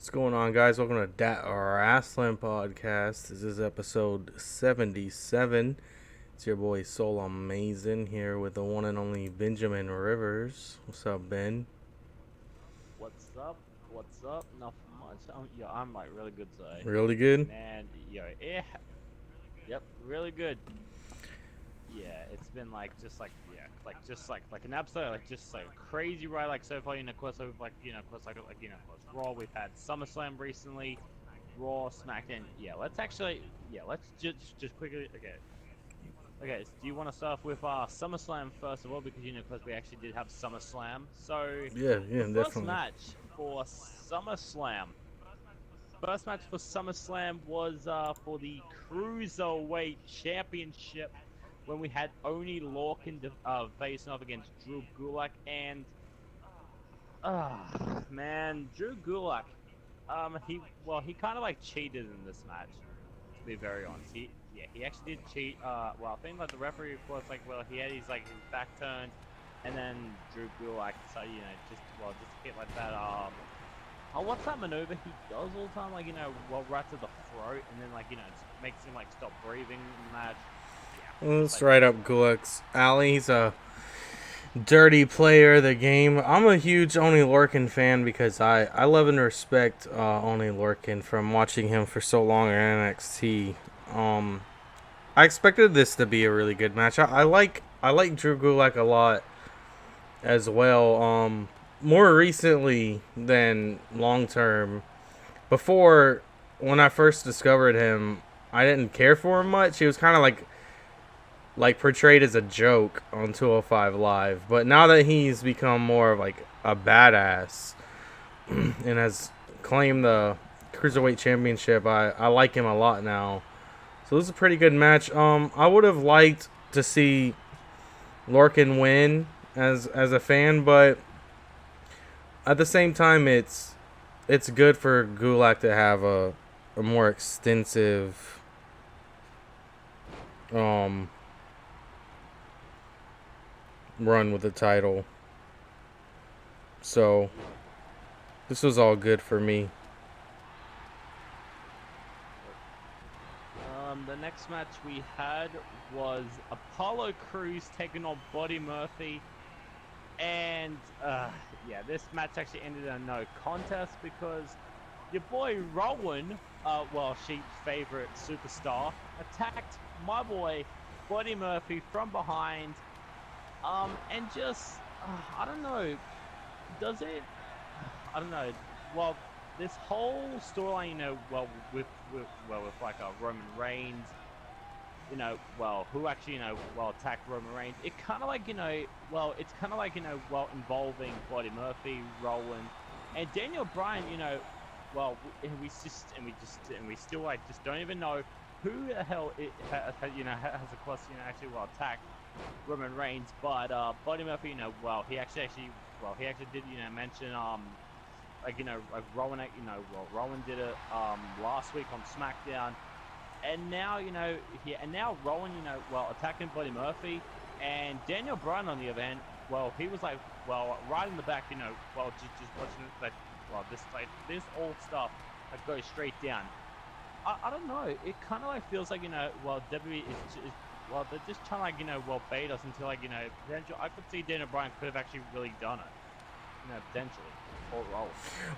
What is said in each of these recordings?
What's going on, guys? Welcome to Dat Wrasslin podcast. This is episode 77. It's your boy Soulamazin here with the one and only Benjamin Rivers. What's up, Ben? What's up? What's up? Nothing much. I'm like really good today. Really good? Man, yeah, yep, really good. Yeah, it's been like just like an episode, like just like crazy ride, like so far. Of course, we've of course, of course, Raw. We've had SummerSlam recently, Raw, SmackDown. Let's just quickly. Okay. So do you want to start off with SummerSlam first of all, because of course we actually did have SummerSlam. So Yeah, the first definitely. match for SummerSlam. First match for SummerSlam was for the Cruiserweight Championship when we had Oni Lorcan facing off against Drew Gulak and man, Drew Gulak. He kind of like cheated in this match. To be very honest, he actually did cheat. I think like the referee of course he had his back turned, and then Drew Gulak decided just hit like that what's that maneuver he does all the time? Right to the throat, and then just makes him stop breathing in the match. Yeah, Let's right up Gulak's alley. He's a dirty player of the game. I'm a huge Oni Lorcan fan because I love and respect Oni Lorcan from watching him for so long in NXT. I expected this to be a really good match. I like Drew Gulak a lot as well. More recently than long term. Before, when I first discovered him, I didn't care for him much. He was kind of like portrayed as a joke on 205 Live. But now that he's become more of like a badass and has claimed the Cruiserweight Championship, I like him a lot now. So this is a pretty good match. I would have liked to see Lorcan win as a fan, but at the same time, it's good for Gulak to have a more extensive um run with the title. So yeah. this was all good for me. The next match we had was Apollo Crews taking on Buddy Murphy, and this match actually ended in a no contest because your boy Rowan, Sheep's favorite superstar, attacked my boy Buddy Murphy from behind, and just I don't know, does it? I don't know. Well, this whole storyline, with Roman Reigns, who actually, attacked Roman Reigns. It kind of it's kind of involving Buddy Murphy, Rowan, and Daniel Bryan. We still just don't even know who the hell has of course actually attacked Roman Reigns, but Buddy Murphy, he actually did mention Rowan did it last week on SmackDown, and now Rowan attacking Buddy Murphy, and Daniel Bryan on the other hand, he was right in the back, just watching this old stuff that goes straight down. I don't know. It kind of feels like WWE they're just trying to bait us until potential. I could see Daniel Bryan could have actually really done it, potentially. Role.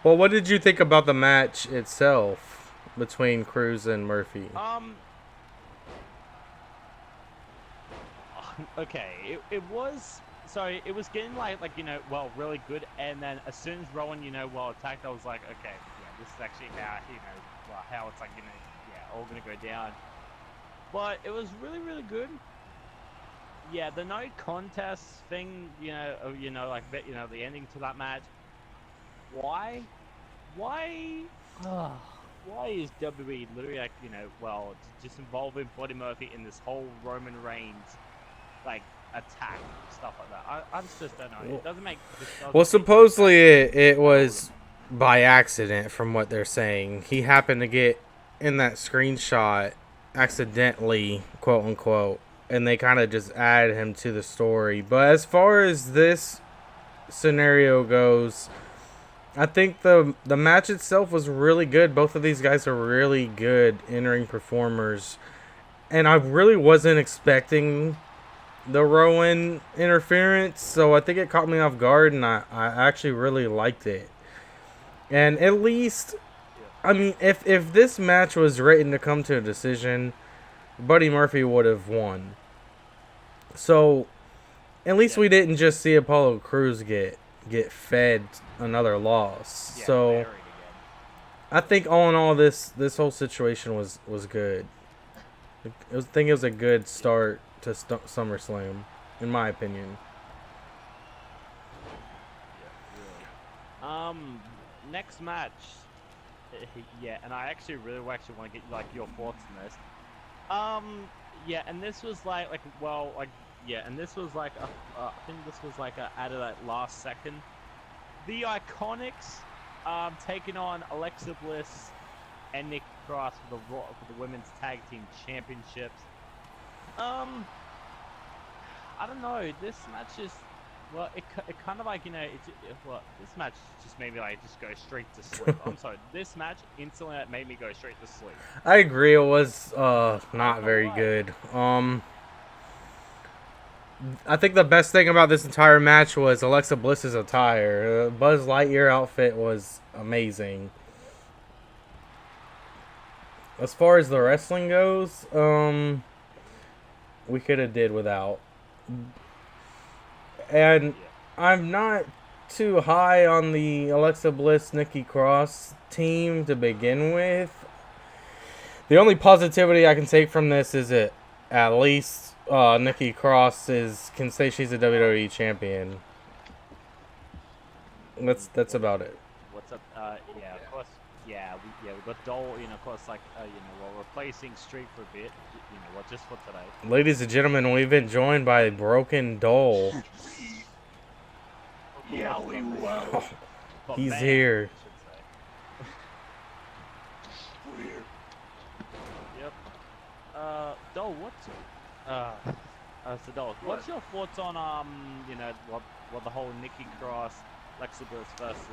Well, what did you think about the match itself between Cruz and Murphy? Okay, it was getting really good, and then as soon as Rowan attacked, I was like, okay, yeah, this is actually how it's all gonna go down. But it was really, really good. Yeah, the no contest thing, the ending to that match. Why, why is WWE literally just involving Buddy Murphy in this whole Roman Reigns attack stuff like that? I just don't know. It doesn't make. Well, supposedly it was by accident, from what they're saying. He happened to get in that screenshot accidentally, quote unquote, and they kind of just added him to the story. But as far as this scenario goes, I think the match itself was really good. Both of these guys are really good in-ring performers, and I really wasn't expecting the Rowan interference, so I think it caught me off guard, and I actually really liked it. And at least, I mean, if this match was written to come to a decision, Buddy Murphy would have won. So at least we didn't just see Apollo Crews get fed another loss. Yeah, So buried again. I think all in all, this whole situation was good. I think it was a good start to SummerSlam, in my opinion. Yeah, really. Next match. Yeah, and I actually really want to get like your thoughts on this. Yeah, and this was and this was like I think this was like out of that last second. The Iconics, taking on Alexa Bliss and Nick Cross for the women's tag team championships. I don't know. This match is, well, it kind of like, this match just made me like just go straight to sleep. I'm sorry. This match instantly made me go straight to sleep. I agree. It was not very good. I think the best thing about this entire match was Alexa Bliss's attire. Buzz Lightyear outfit was amazing. As far as the wrestling goes, we could have did without. And I'm not too high on the Alexa Bliss Nikki Cross team to begin with. The only positivity I can take from this is that at least Nikki Cross can say she's a WWE champion. That's about it. What's up? Yeah, of course. Yeah, we got Dole. Of course, like we're replacing Street for a bit. Just for today. Ladies and gentlemen, we've been joined by Broken Dole. Yeah, we will. He's here. Weird. Yep. Dole, what's your thoughts on what the whole Nikki Cross, Alexa Bliss versus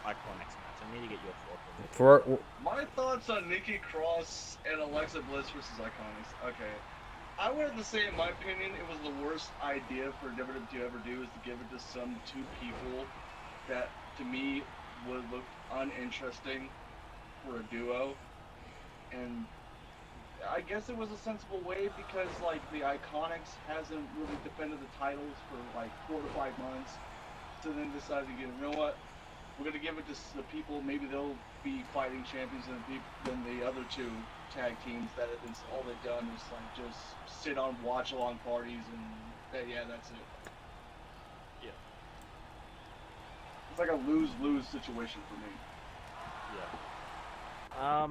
Iconics match? I need to get your thoughts on it. My thoughts on Nikki Cross and Alexa Bliss versus Iconics. Okay. I would have to say, in my opinion, it was the worst idea for WWE to ever do, is to give it to some two people that, to me, would look uninteresting for a duo. And I guess it was a sensible way because, like, the Iconics hasn't really defended the titles for, like, 4 to 5 months. So then decided to get, you know what? We're going to give it to the people, maybe they'll be fighting champions than the other two tag teams that all they've done is, like, just sit on watch-along parties and, yeah, that's it. Yeah. It's like a lose-lose situation for me. Yeah.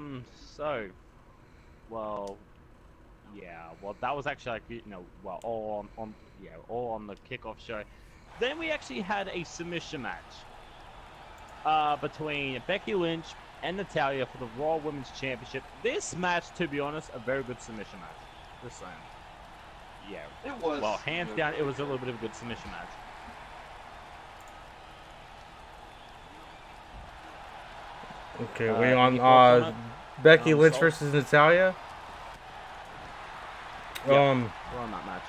That was actually like, all on the kickoff show. Then we actually had a submission match between Becky Lynch and Natalya for the Raw Women's Championship. This match, to be honest, a very good submission match. Just saying. Yeah. It was. Well, hands down, it was a little bit of a good submission match. Okay, we on Becky Lynch versus Natalya. We're on that match.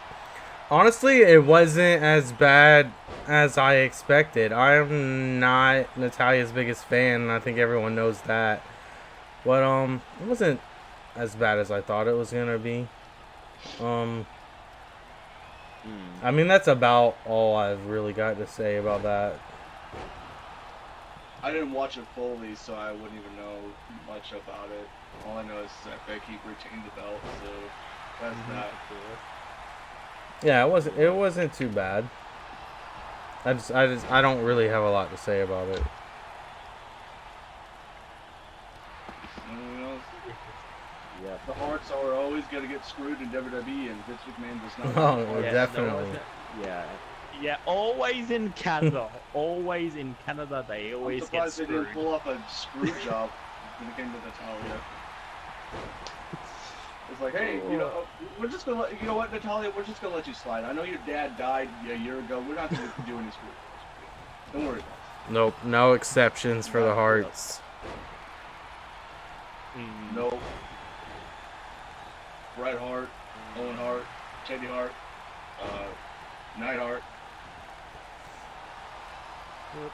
Honestly, it wasn't as bad as I expected. I'm not Natalya's biggest fan, and I think everyone knows that. But it wasn't as bad as I thought it was gonna be. I mean, that's about all I've really got to say about that. I didn't watch it fully, so I wouldn't even know much about it. All I know is that Becky retained the belt, so that's that. Yeah, it wasn't too bad. I don't really have a lot to say about it. Yeah, the Hearts are always gonna get screwed in WWE, and Vince McMahon does not. Oh, definitely. Yeah, always in Canada. Always in Canada, they always get screwed. They didn't pull off a screw job when it came to Natalya. It's like, hey, we're just gonna let, what, Natalya, we're just gonna let you slide. I know your dad died a year ago. We're not gonna do any screw jobs. Don't worry about Nope, no exceptions for the Hearts. Nope. Bret Hart, Owen Hart, Teddy Hart, Neidhart. Yep.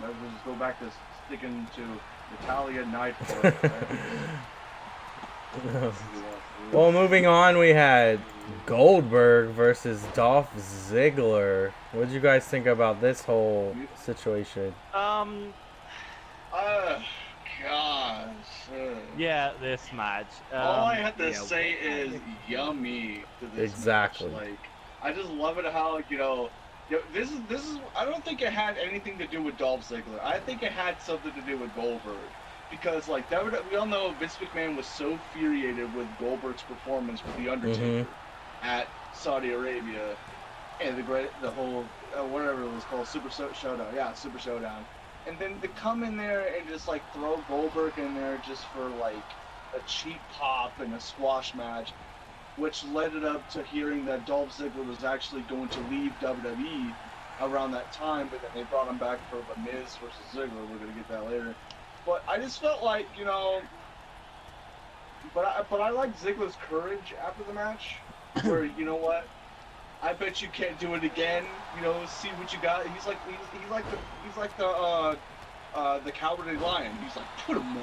Let's just go back to sticking to Natalia Neidhart. Well, moving on, we had Goldberg versus Dolph Ziggler. What did you guys think about this whole situation? Gosh. Yeah, this match. All I have to yeah, say what- is yummy to this Exactly. match. Like, I just love it how, this is I don't think it had anything to do with Dolph Ziggler. I think it had something to do with Goldberg. Because we all know Vince McMahon was so infuriated with Goldberg's performance with The Undertaker at Saudi Arabia and the whole whatever it was called, Super Showdown. Yeah, Super Showdown. And then to come in there and just like throw Goldberg in there just for like a cheap pop and a squash match, which led it up to hearing that Dolph Ziggler was actually going to leave WWE around that time, but then they brought him back for The Miz versus Ziggler. We're gonna get that later. But I just felt like, but I liked Ziggler's courage after the match, where you know what, I bet you can't do it again. See what you got. He's like the cowardly lion. He's like put him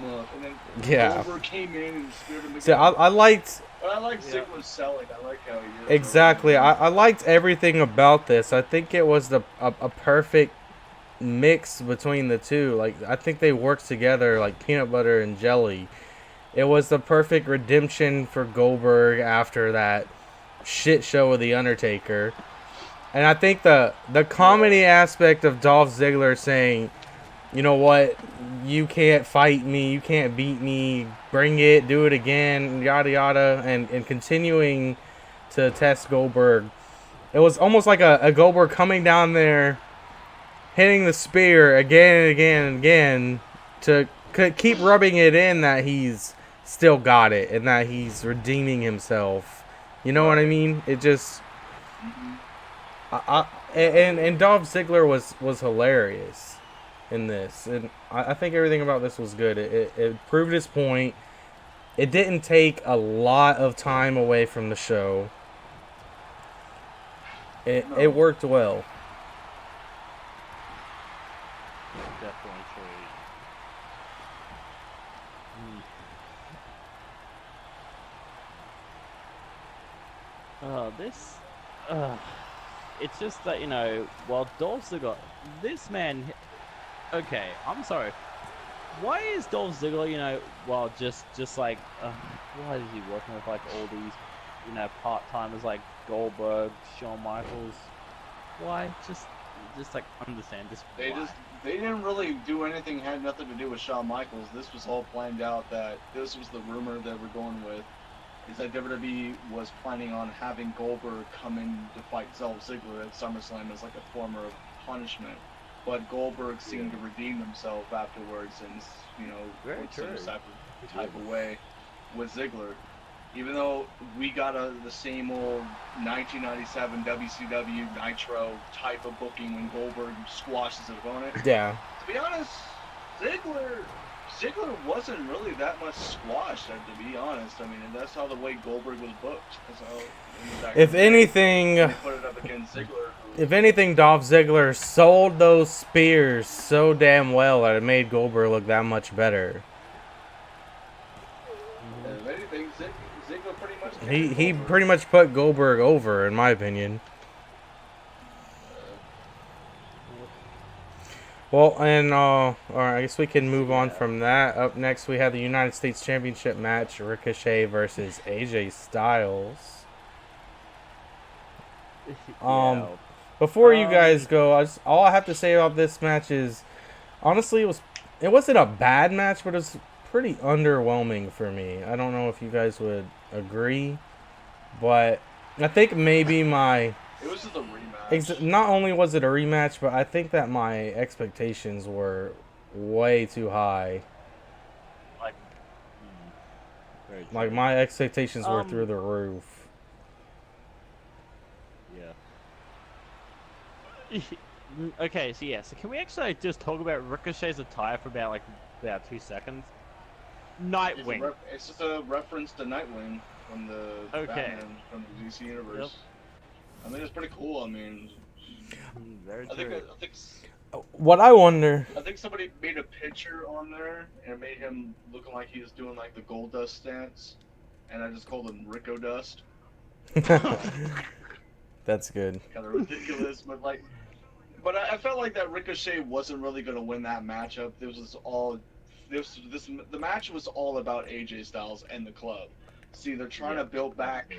up, and then Goldberg came in and speared him again. So I liked. But I like Ziggler's selling. I like how he. Exactly. I liked everything about this. I think it was a perfect mix between the two. Like, I think they worked together like peanut butter and jelly. It was the perfect redemption for Goldberg after that shit show with The Undertaker. And I think the comedy aspect of Dolph Ziggler saying, you know what, you can't fight me, you can't beat me, bring it, do it again, yada yada, and continuing to test Goldberg. It was almost like a Goldberg coming down there, hitting the spear again and again and again to keep rubbing it in that he's still got it and that he's redeeming himself. You know what I mean? It just... And Dolph Ziggler was hilarious in this. And I think everything about this was good. It proved his point. It didn't take a lot of time away from the show. It worked well. Definitely true. It's just that, while Dolph Ziggler, this man, okay, I'm sorry. Why is Dolph Ziggler, just like, why is he working with like all these, part-timers like Goldberg, Shawn Michaels? Why? Just like understand this. They didn't really do anything. Had nothing to do with Shawn Michaels. This was all planned out. That this was the rumor that we're going with. Is that WWE was planning on having Goldberg come in to fight Dolph Ziggler at SummerSlam as like a form of punishment, but Goldberg seemed to redeem himself afterwards, and went some type of way with Ziggler. Even though we got the same old 1997 WCW Nitro type of booking when Goldberg squashes his opponent. Yeah. To be honest, Ziggler wasn't really that much squashed, to be honest. I mean, and that's how the way Goldberg was booked. That's how, if anything, they put it up against Ziggler. If anything, Dolph Ziggler sold those spears so damn well that it made Goldberg look that much better. If anything, Ziggler pretty much. He pretty much put Goldberg over, in my opinion. Well, and all right, I guess we can move on from that. Up next, we have the United States Championship match: Ricochet versus AJ Styles. Before you guys go, all I have to say about this match is, honestly, it wasn't a bad match, but it was pretty underwhelming for me. I don't know if you guys would agree, but I think maybe my... It was just a rematch. Not only was it a rematch, but I think that my expectations were way too high. Like my expectations were through the roof. Yeah. Okay, so yeah, so can we actually just talk about Ricochet's attire for about 2 seconds? Nightwing. It's just a reference to Nightwing from the Okay. Batman from the DC Yep. universe. I think it's pretty cool. I mean, Very I think true. What I wonder. I think somebody made a picture on there and made him looking like he was doing like the gold dust stance, and I just called him Rico Dust. That's good. Kind of ridiculous, but I felt like that Ricochet wasn't really going to win that matchup. The match was all about AJ Styles and the club. See, they're trying to build back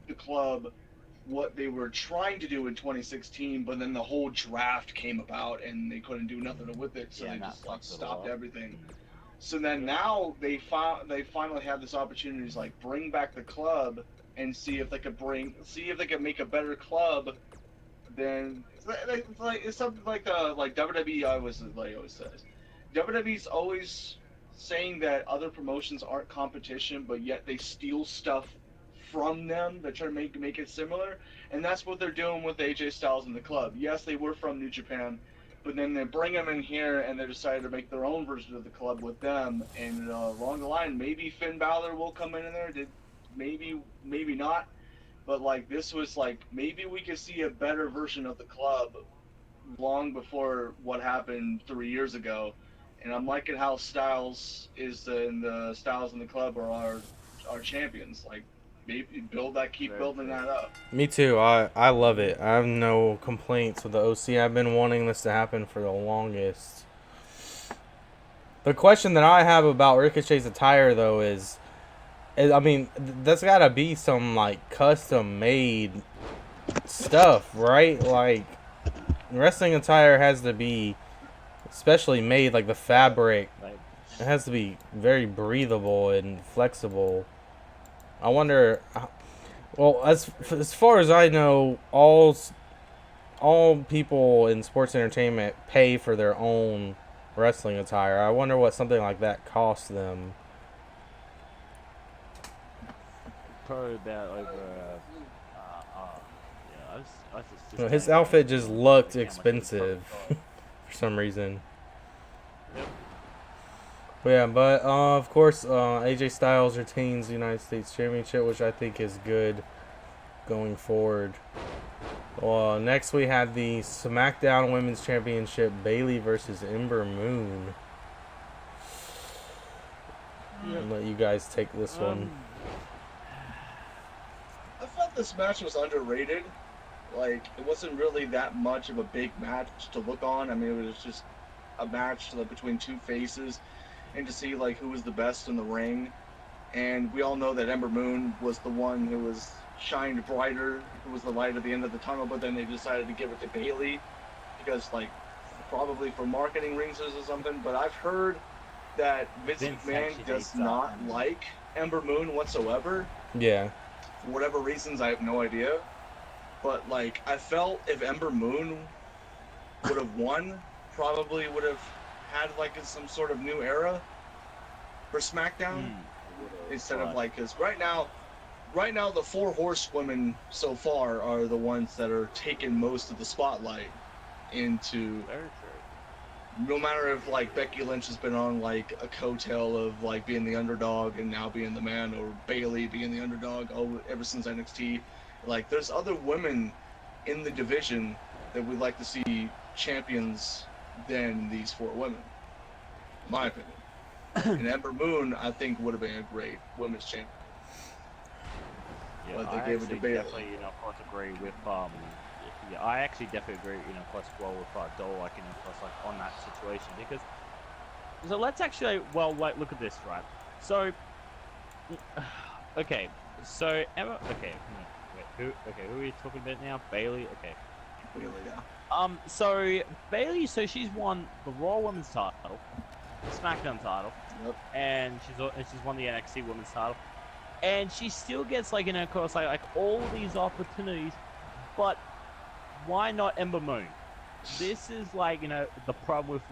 the club, what they were trying to do in 2016, but then the whole draft came about and they couldn't do nothing with it, so they just stopped everything. So then now they finally have this opportunity to bring back the club and see if they could make a better club than it's something like WWE always says. WWE's always saying that other promotions aren't competition, but yet they steal stuff from them. They try to make it similar, and that's what they're doing with AJ Styles and the club. Yes, they were from New Japan, but then they bring them in here and they decided to make their own version of the club with them. And along the line, maybe Finn Balor will come in there. Maybe not. But this was maybe we could see a better version of the club long before what happened 3 years ago. And I'm liking how Styles and the club are our champions. Maybe keep building that up. Me too. I love it. I have no complaints with the OC. I've been wanting this to happen for the longest. The question that I have about Ricochet's attire, though, is I mean, that's gotta be some custom made stuff, right? Wrestling attire has to be especially made, the fabric. It has to be very breathable and flexible. I wonder. Well, as far as I know, all people in sports entertainment pay for their own wrestling attire. I wonder what something like that costs them. Probably about over. His outfit just looked expensive for some reason. Yep. But of course, AJ Styles retains the United States Championship, which I think is good going forward. Next we had the SmackDown Women's Championship, Bayley versus Ember Moon. I'll let you guys take this one. I felt this match was underrated. It wasn't really that much of a big match to look on. I mean, it was just a match between two faces, and to see who was the best in the ring. And we all know that Ember Moon was the one who was shined brighter, who was the light at the end of the tunnel. But then they decided to give it to Bayley because probably for marketing reasons or something. But I've heard that Vince McMahon does not like Ember Moon whatsoever. Yeah. For whatever reasons, I have no idea. But I felt if Ember Moon would have won, probably would have had some sort of new era for SmackDown instead of because right now the 4 horsewomen so far are the ones that are taking most of the spotlight into. Very true. No matter if Becky Lynch has been on a coattail of being the underdog and now being the man, or Bayley being the underdog ever since NXT. There's other women in the division that we'd like to see champions than these 4 women, in my opinion. And Ember Moon, I think, would have been a great women's champion. Yeah, but they I gave it to Bayley. definitely, of course, agree with. I actually definitely agree, quite well with Dolak, of course, on that situation because. So let's actually, look at this, right? So, okay, so Emma, okay. Who are we talking about now? Bayley. Okay. Bayley, yeah. So Bayley, she's won the Raw Women's title, the SmackDown title, and she's won the NXT Women's title, and she still gets of course, all these opportunities, but why not Ember Moon? This is the problem with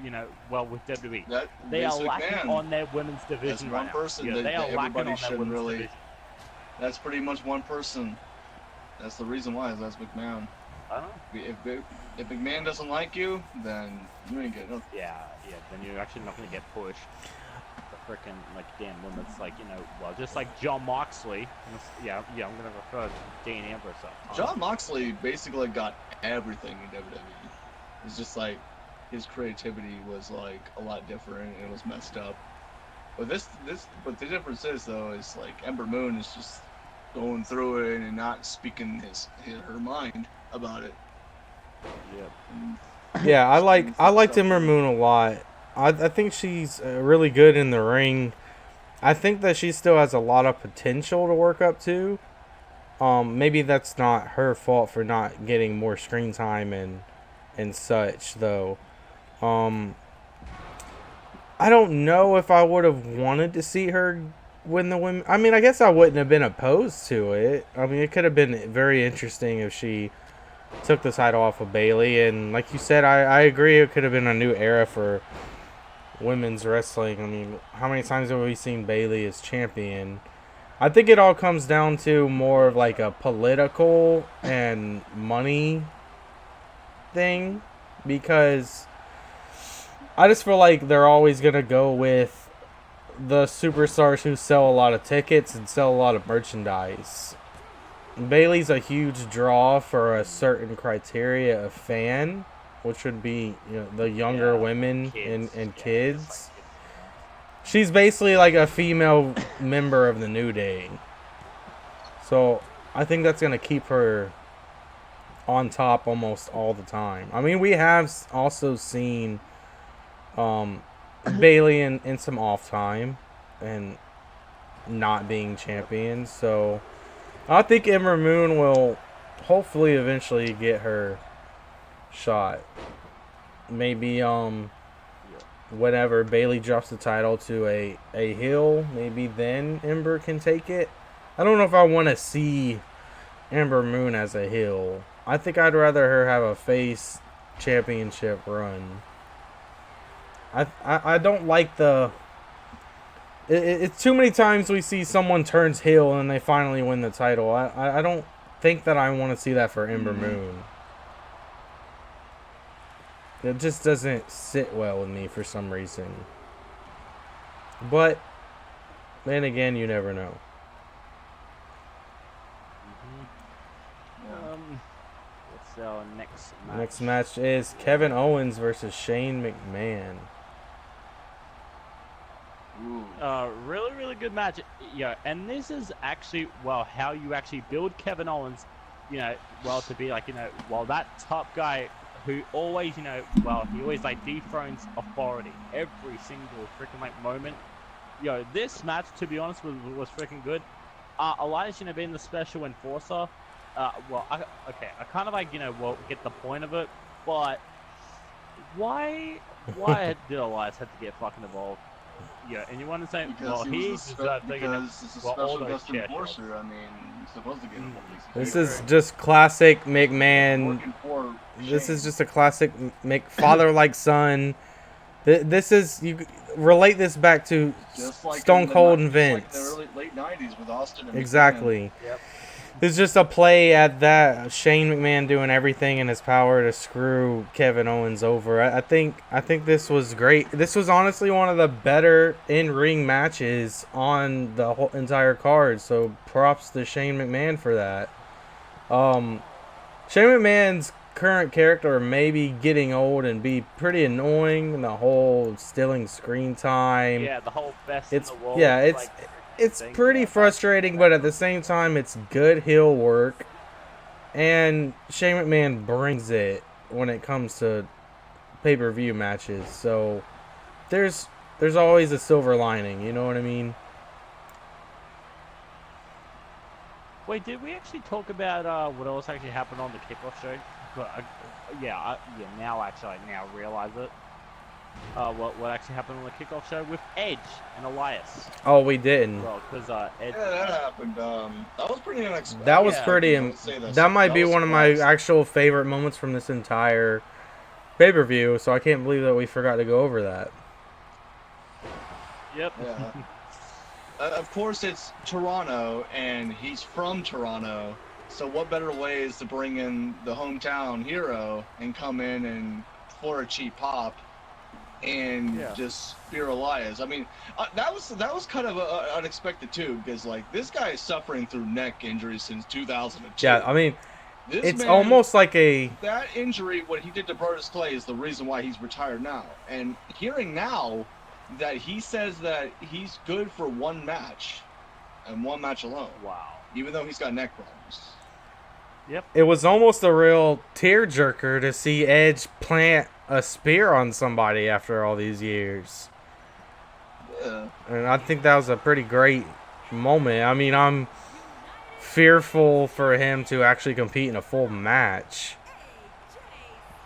with WWE. They are lacking on their women's division right now. That's one person they are lacking on their shouldn't women's really. division. That's pretty much one person. That's the reason why. That's McMahon. I don't know. If McMahon doesn't like you, then you ain't getting. Yeah, then you're actually not gonna get pushed. The freaking like damn limits, like well, just like John Moxley. Yeah, I'm gonna refer to Dean Ambrose. John Moxley basically got everything in WWE. It's just like his creativity was like a lot different and it was messed up. But but the difference is though is like Ember Moon is just going through it and not speaking her mind about it. Yeah. Yeah, I liked Ember Moon a lot. I think she's really good in the ring. I think that she still has a lot of potential to work up to. Maybe that's not her fault for not getting more screen time and such though. I don't know if I would have wanted to see her win the women. I mean, I guess I wouldn't have been opposed to it. I mean, it could have been very interesting if she took the title off of Bayley. And like you said, I agree. It could have been a new era for women's wrestling. I mean, how many times have we seen Bayley as champion? I think it all comes down to more of like a political and money thing, because I just feel like they're always going to go with the superstars who sell a lot of tickets and sell a lot of merchandise. Bayley's a huge draw for a certain criteria of fan, which would be the younger women and kids. She's basically like a female member of the New Day. So I think that's going to keep her on top almost all the time. I mean, we have also seen Bayley in some off time and not being champion. So I think Ember Moon will hopefully eventually get her shot. Maybe whenever Bayley drops the title to a heel, maybe then Ember can take it. I don't know if I want to see Ember Moon as a heel. I think I'd rather her have a face championship run. I don't like the... It's too many times we see someone turns heel and they finally win the title. I don't think that I want to see that for Ember Moon. It just doesn't sit well with me for some reason. But then again, you never know. What's our next match? Next match is Kevin Owens versus Shane McMahon. Really, really good match. Yeah, and this is actually, well, how you actually build Kevin Owens, to be like, that top guy who always, he always like dethrones authority every single freaking like moment. This match, to be honest, was freaking good. Elias, being the special enforcer, I kind of like, get the point of it, but why did Elias have to get fucking involved? Yeah, and you want to say, because he's it's a special guest enforcer. I mean, he's supposed to get involved. This is just classic McMahon. This is just a classic father like son. This is, you relate this back to like Stone Cold and Vince. Just like the late 90s with Austin and exactly. McMahon. Yep. It's just a play at that. Shane McMahon doing everything in his power to screw Kevin Owens over. I think this was great. This was honestly one of the better in-ring matches on the whole entire card. So props to Shane McMahon for that. Shane McMahon's current character may be getting old and be pretty annoying. The whole stealing screen time. Yeah, the whole best in the world. Yeah, it's pretty frustrating, but at the same time, it's good heel work. And Shane McMahon brings it when it comes to pay-per-view matches. So there's always a silver lining, you know what I mean? Wait, did we actually talk about what else actually happened on the kickoff show? Now I realize it. What actually happened on the kickoff show with Edge and Elias? Oh, we didn't. Well, because Edge. Yeah, that happened. That was pretty unexpected. That was pretty. That might be one of my actual favorite moments from this entire pay-per-view. So I can't believe that we forgot to go over that. Yep. Yeah. Of course, it's Toronto, and he's from Toronto, So what better way is to bring in the hometown hero and come in and for a cheap pop and just spear Elias? I mean, that was kind of unexpected too, because like this guy is suffering through neck injuries since 2002. Yeah, I mean, This it's man, almost like that injury, what he did to Brodus Clay, is the reason why he's retired now. And hearing now that he says that he's good for one match, and one match alone. Wow. Even though he's got neck problems. Yep. It was almost a real tearjerker to see Edge plant a spear on somebody after all these years. Yeah. And I think that was a pretty great moment. I mean, I'm fearful for him to actually compete in a full match.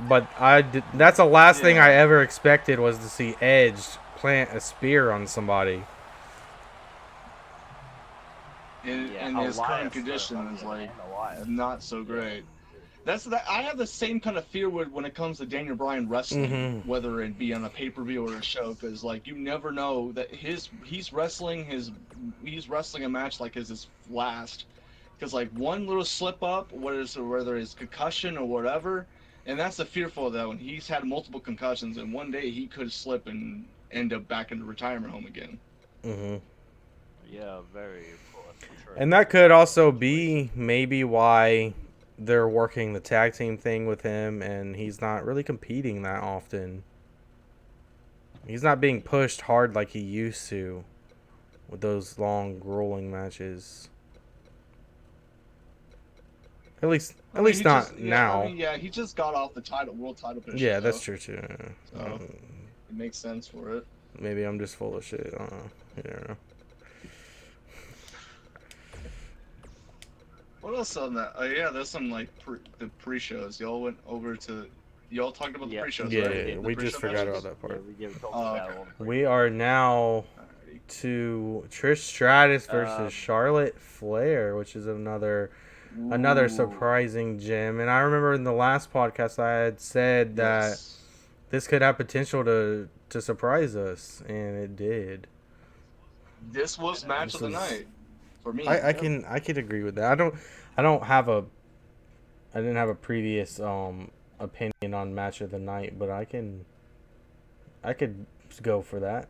But that's the last thing I ever expected, was to see Edge plant a spear on somebody. In his current condition is like not so great. I have the same kind of fear when it comes to Daniel Bryan wrestling, whether it be on a pay-per-view or a show, because like you never know that he's wrestling a match like his last, because like one little slip up, whether it's concussion or whatever, and that's the fearful of that one. He's had multiple concussions, and one day he could slip and end up back in the retirement home again. Yeah, very. And that could also be maybe why they're working the tag team thing with him, and he's not really competing that often. He's not being pushed hard like he used to with those long, grueling matches. At least not now. I mean, he just got off the world title position. Yeah, that's true too. So it makes sense for it. Maybe I'm just full of shit. I don't know. Yeah. What else on that? There's some like the pre-shows. Y'all talked about the pre-shows, yeah, right? Yeah, we just forgot about that part. We are now to Trish Stratus versus Charlotte Flair, which is another surprising gem. And I remember in the last podcast I had said that this could have potential to surprise us, and it did. This was match of the night. For me, I could agree with that. I didn't have a previous opinion on match of the night, but I could go for that.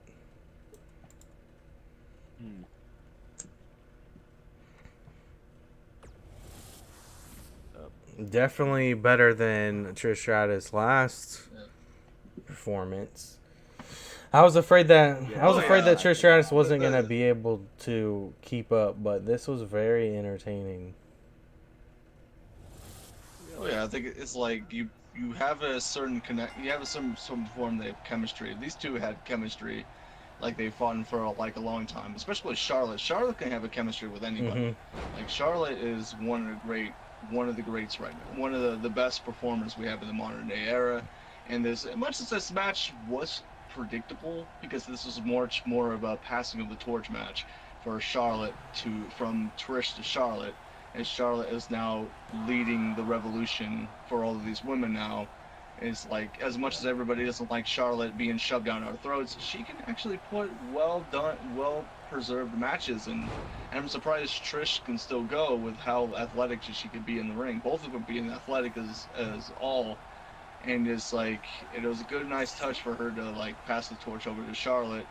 Definitely better than Trish Stratus' last performance. I was afraid that Trish Stratus wasn't gonna be able to keep up, but this was very entertaining. Oh yeah, I think it's like you have a certain you have some form of chemistry. These two had chemistry, like they fought for like a long time. Especially with Charlotte. Charlotte can have a chemistry with anybody. Like Charlotte is one of the greats right now. One of the best performers we have in the modern day era. And as much as this match was predictable, because this was much more of a passing of the torch match for Charlotte from Trish to Charlotte, and Charlotte is now leading the revolution for all of these women now. It's like, as much as everybody doesn't like Charlotte being shoved down our throats, she can actually put well preserved matches, and I'm surprised Trish can still go with how athletic she could be in the ring. Both of them being athletic as all. And it's like, it was a good, nice touch for her to like pass the torch over to Charlotte,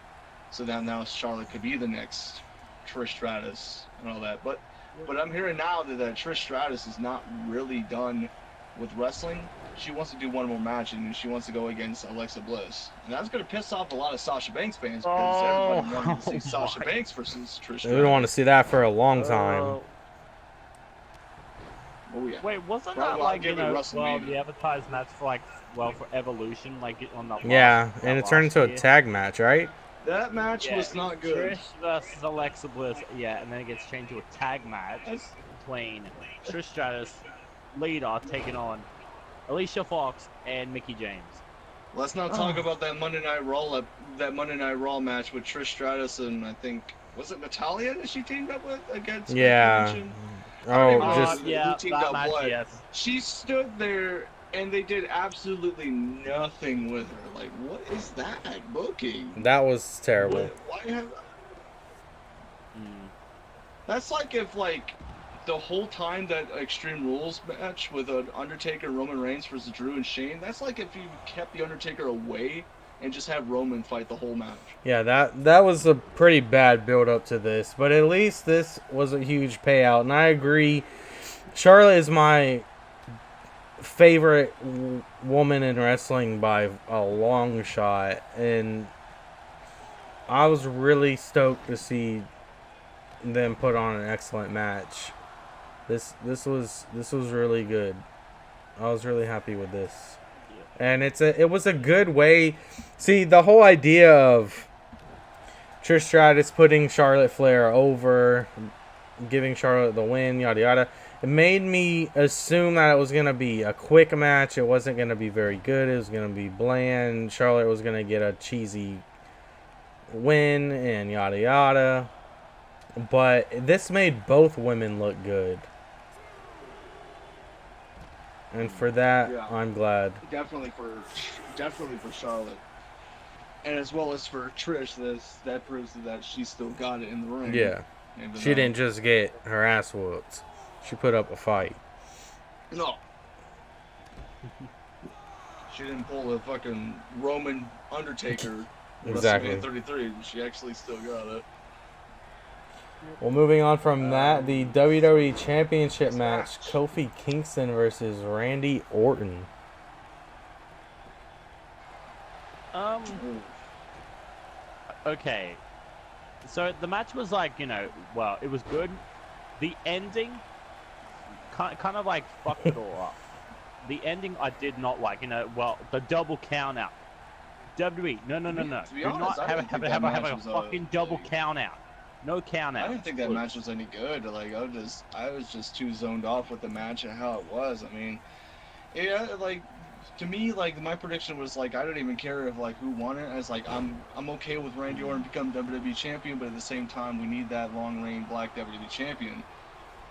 so that now Charlotte could be the next Trish Stratus and all that. But I'm hearing now that Trish Stratus is not really done with wrestling. She wants to do one more match, and she wants to go against Alexa Bliss. And that's going to piss off a lot of Sasha Banks fans, because everybody wanted to see Sasha Banks versus Trish Stratus. We don't want to see that for a long time. Oh yeah. Wait, wasn't that like, you advertised match for for Evolution, like on the and it turned into a tag match, right? That match was not good. Trish versus Alexa Bliss, and then it gets changed to a tag match between Trish Stratus, Lita, taking on Alicia Fox and Mickie James. Let's not talk about that Monday Night Raw match with Trish Stratus and I think, was it Natalya that she teamed up with against? Yeah. That match, yes. She stood there and they did absolutely nothing with her. Like, what is that booking? That was terrible. Why have? That's like if the whole time that Extreme Rules match with an Undertaker, Roman Reigns versus Drew and Shane, that's like if you kept the Undertaker away and just have Roman fight the whole match. Yeah, that was a pretty bad build up to this, but at least this was a huge payout, and I agree. Charlotte is my favorite woman in wrestling by a long shot, and I was really stoked to see them put on an excellent match. This was really good. I was really happy with this. And it was a good way. See, the whole idea of Trish Stratus putting Charlotte Flair over, giving Charlotte the win, yada yada, it made me assume that it was going to be a quick match. It wasn't going to be very good. It was going to be bland. Charlotte was going to get a cheesy win and yada yada. But this made both women look good. And for that, Yeah. I'm glad. Definitely for Charlotte, and as well as for Trish, that proves that she still got it in the ring. Yeah. She didn't just get her ass whooped. She put up a fight. No. She didn't pull a fucking Roman Undertaker. Exactly. WrestleMania 33. She actually still got it. Well, moving on from that, the WWE Championship match, Kofi Kingston versus Randy Orton. Okay. So the match was like, well, it was good. The ending kind of like fucked it all up. The ending I did not like, well, the double count out. WWE, no. To be Do honest, not I didn't think that have match a was, fucking double count out. No count out. I didn't think that match was any good. Like I was just too zoned off with the match and how it was. I mean, yeah, like to me, like my prediction was like I don't even care if like who won it. I was like I'm okay with Randy Orton become WWE champion, but at the same time we need that long reign black WWE champion.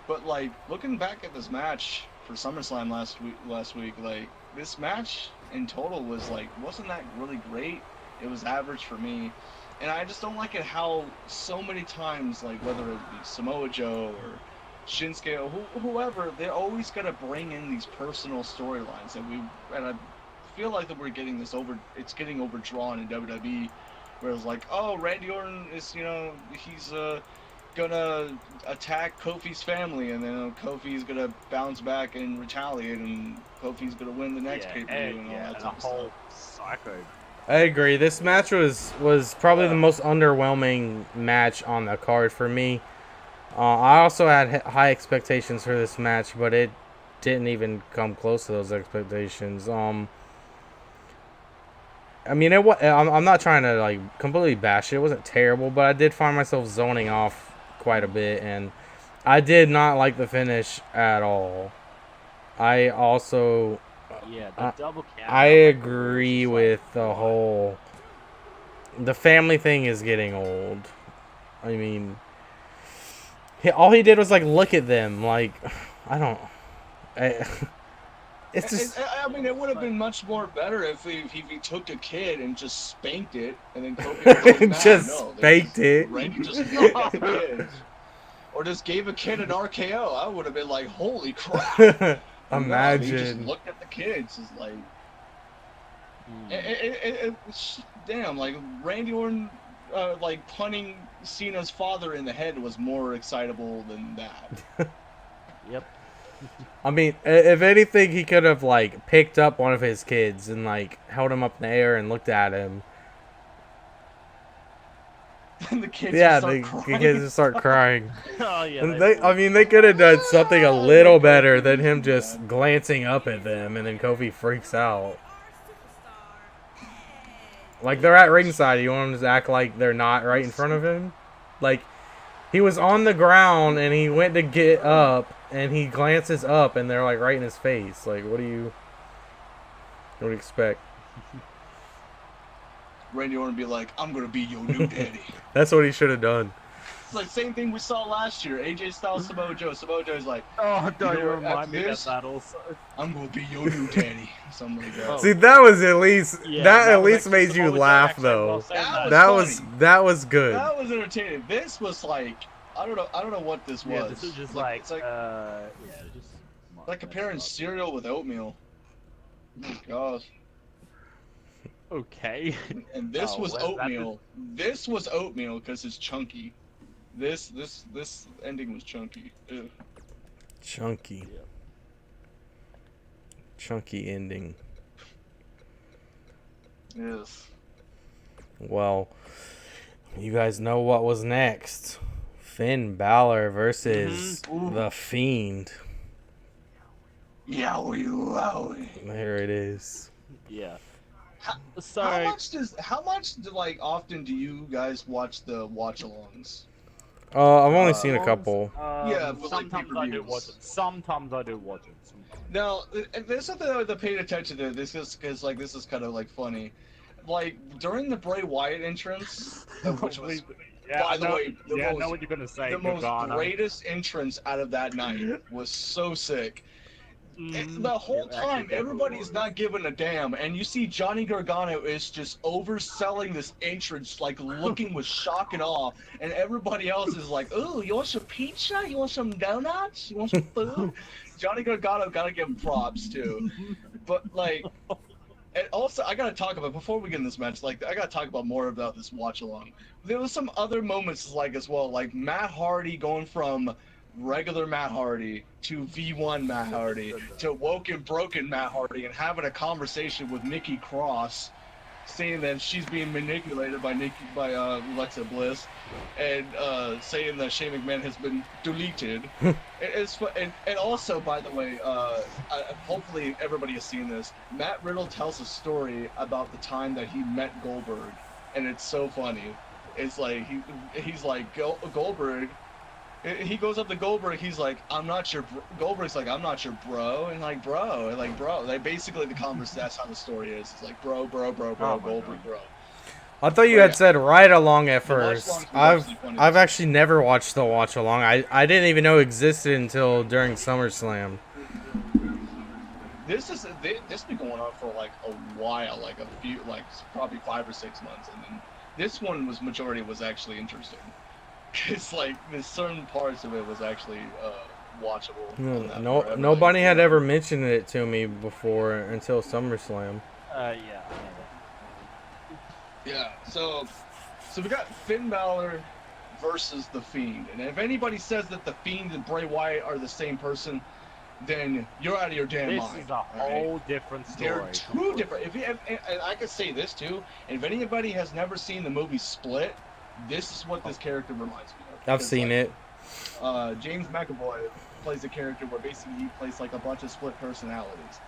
But like looking back at this match for SummerSlam last week, like this match in total was like wasn't that really great. It was average for me. And I just don't like it how so many times, like whether it be Samoa Joe or Shinsuke or whoever, they're always gonna bring in these personal storylines and I feel like that we're getting this it's getting overdrawn in WWE, where it's like, oh, Randy Orton is, he's gonna attack Kofi's family, and then Kofi's gonna bounce back and retaliate, and Kofi's gonna win the next pay-per-view and all that type of whole stuff. psycho. I agree. This match was probably the most underwhelming match on the card for me. I also had high expectations for this match, but it didn't even come close to those expectations. I mean, I'm not trying to like completely bash it. It wasn't terrible, but I did find myself zoning off quite a bit, and I did not like the finish at all. I also. Yeah, the double count. I agree with the whole. The family thing is getting old. I mean, all he did was like look at them. Like, I don't. It's just. I mean, it would have been much more better if he took a kid and just spanked it, and then Kofi was just spanked it. Randy just spanked the kid, or just gave a kid an RKO. I would have been like, holy crap. Imagine. No, he just looked at the kids, just like, damn, like Randy Orton, like punting Cena's father in the head was more excitable than that. Yep. I mean, if anything, he could have like picked up one of his kids and like held him up in the air and looked at him. And the kids the kids just start crying. Oh yeah. And they could have done something a little better than him just glancing up at them, and then Kofi freaks out. Like they're at ringside, you want them to act like they're not right in front of him. Like he was on the ground and he went to get up, and he glances up, and they're like right in his face. Like what do you expect? Randy Orton be like, I'm gonna be your new daddy. That's what he should have done. It's like same thing we saw last year. AJ Styles, Samoa Joe. Samoa Joe's like, oh, don't you know, remind me of this, that also. I'm gonna be your new daddy. Something like that. See, that was at least that at least actually made you Samoa Joe laugh actually though. well said That That was funny. that was good. That was entertaining. This was like, I don't know what this was. Yeah, this is just like, it's like just like comparing cereal with oatmeal. Oh my gosh. Okay. And this Oh, was well, that is- oatmeal. This was oatmeal because it's chunky. This ending was chunky. Ew. Chunky. Yeah. Chunky ending. Yes. Well, you guys know what was next. Finn Balor versus The Fiend. Yowie wowie. There it is. Yeah. How So much like often do you guys watch the watch-alongs? I've only seen a songs, couple. Yeah, but, like, sometimes I do pay-per-views. watch it. Sometimes I do watch it. Sometimes. Now, there's something I paid attention to. This is because like this is kind of like funny. Like during the Bray Wyatt entrance, which was by the way I know what you're gonna say. the most Gargano. greatest entrance out of that night was so sick. The whole Yeah, time, actually, everybody's not giving a damn, and you see Johnny Gargano is just overselling this entrance, like looking with shock and awe, and everybody else is like, "Ooh, you want some pizza? You want some donuts? You want some food?" Johnny Gargano gotta give him props too, but like, and also I gotta talk about before we get in this match, like I gotta talk about more about this watch along. There was some other moments like as well, like Matt Hardy going from regular Matt Hardy to V1 Matt Hardy to woke and broken Matt Hardy and having a conversation with Nikki Cross saying that she's being manipulated by Alexa Bliss and saying that Shane McMahon has been deleted. And also, by the way, hopefully everybody has seen this. Matt Riddle tells a story about the time that he met Goldberg, and it's so funny. It's like he's like Goldberg. He goes up to Goldberg. He's like, "I'm not your." Goldberg's like, "I'm not your bro," and like, bro. Like basically the converse. That's how the story is. It's like, bro, Goldberg, bro. I thought you had said ride along at first. watch-alongs were actually I've funny. actually never watched the watch along. I didn't even know it existed until during SummerSlam. This has been going on for like a while, like a few, like probably 5 or 6 months, and then this one majority was actually interesting. It's like there's certain parts of it was actually watchable. Nobody had ever mentioned it to me before until SummerSlam. Yeah. Yeah. So we got Finn Balor versus the Fiend, and if anybody says that the Fiend and Bray Wyatt are the same person, then you're out of your damn mind. This is a whole different story. They're two different. And I could say this too. If anybody has never seen the movie Split, this is what this character reminds me of. I've seen it. James McAvoy plays a character where basically he plays like a bunch of split personalities.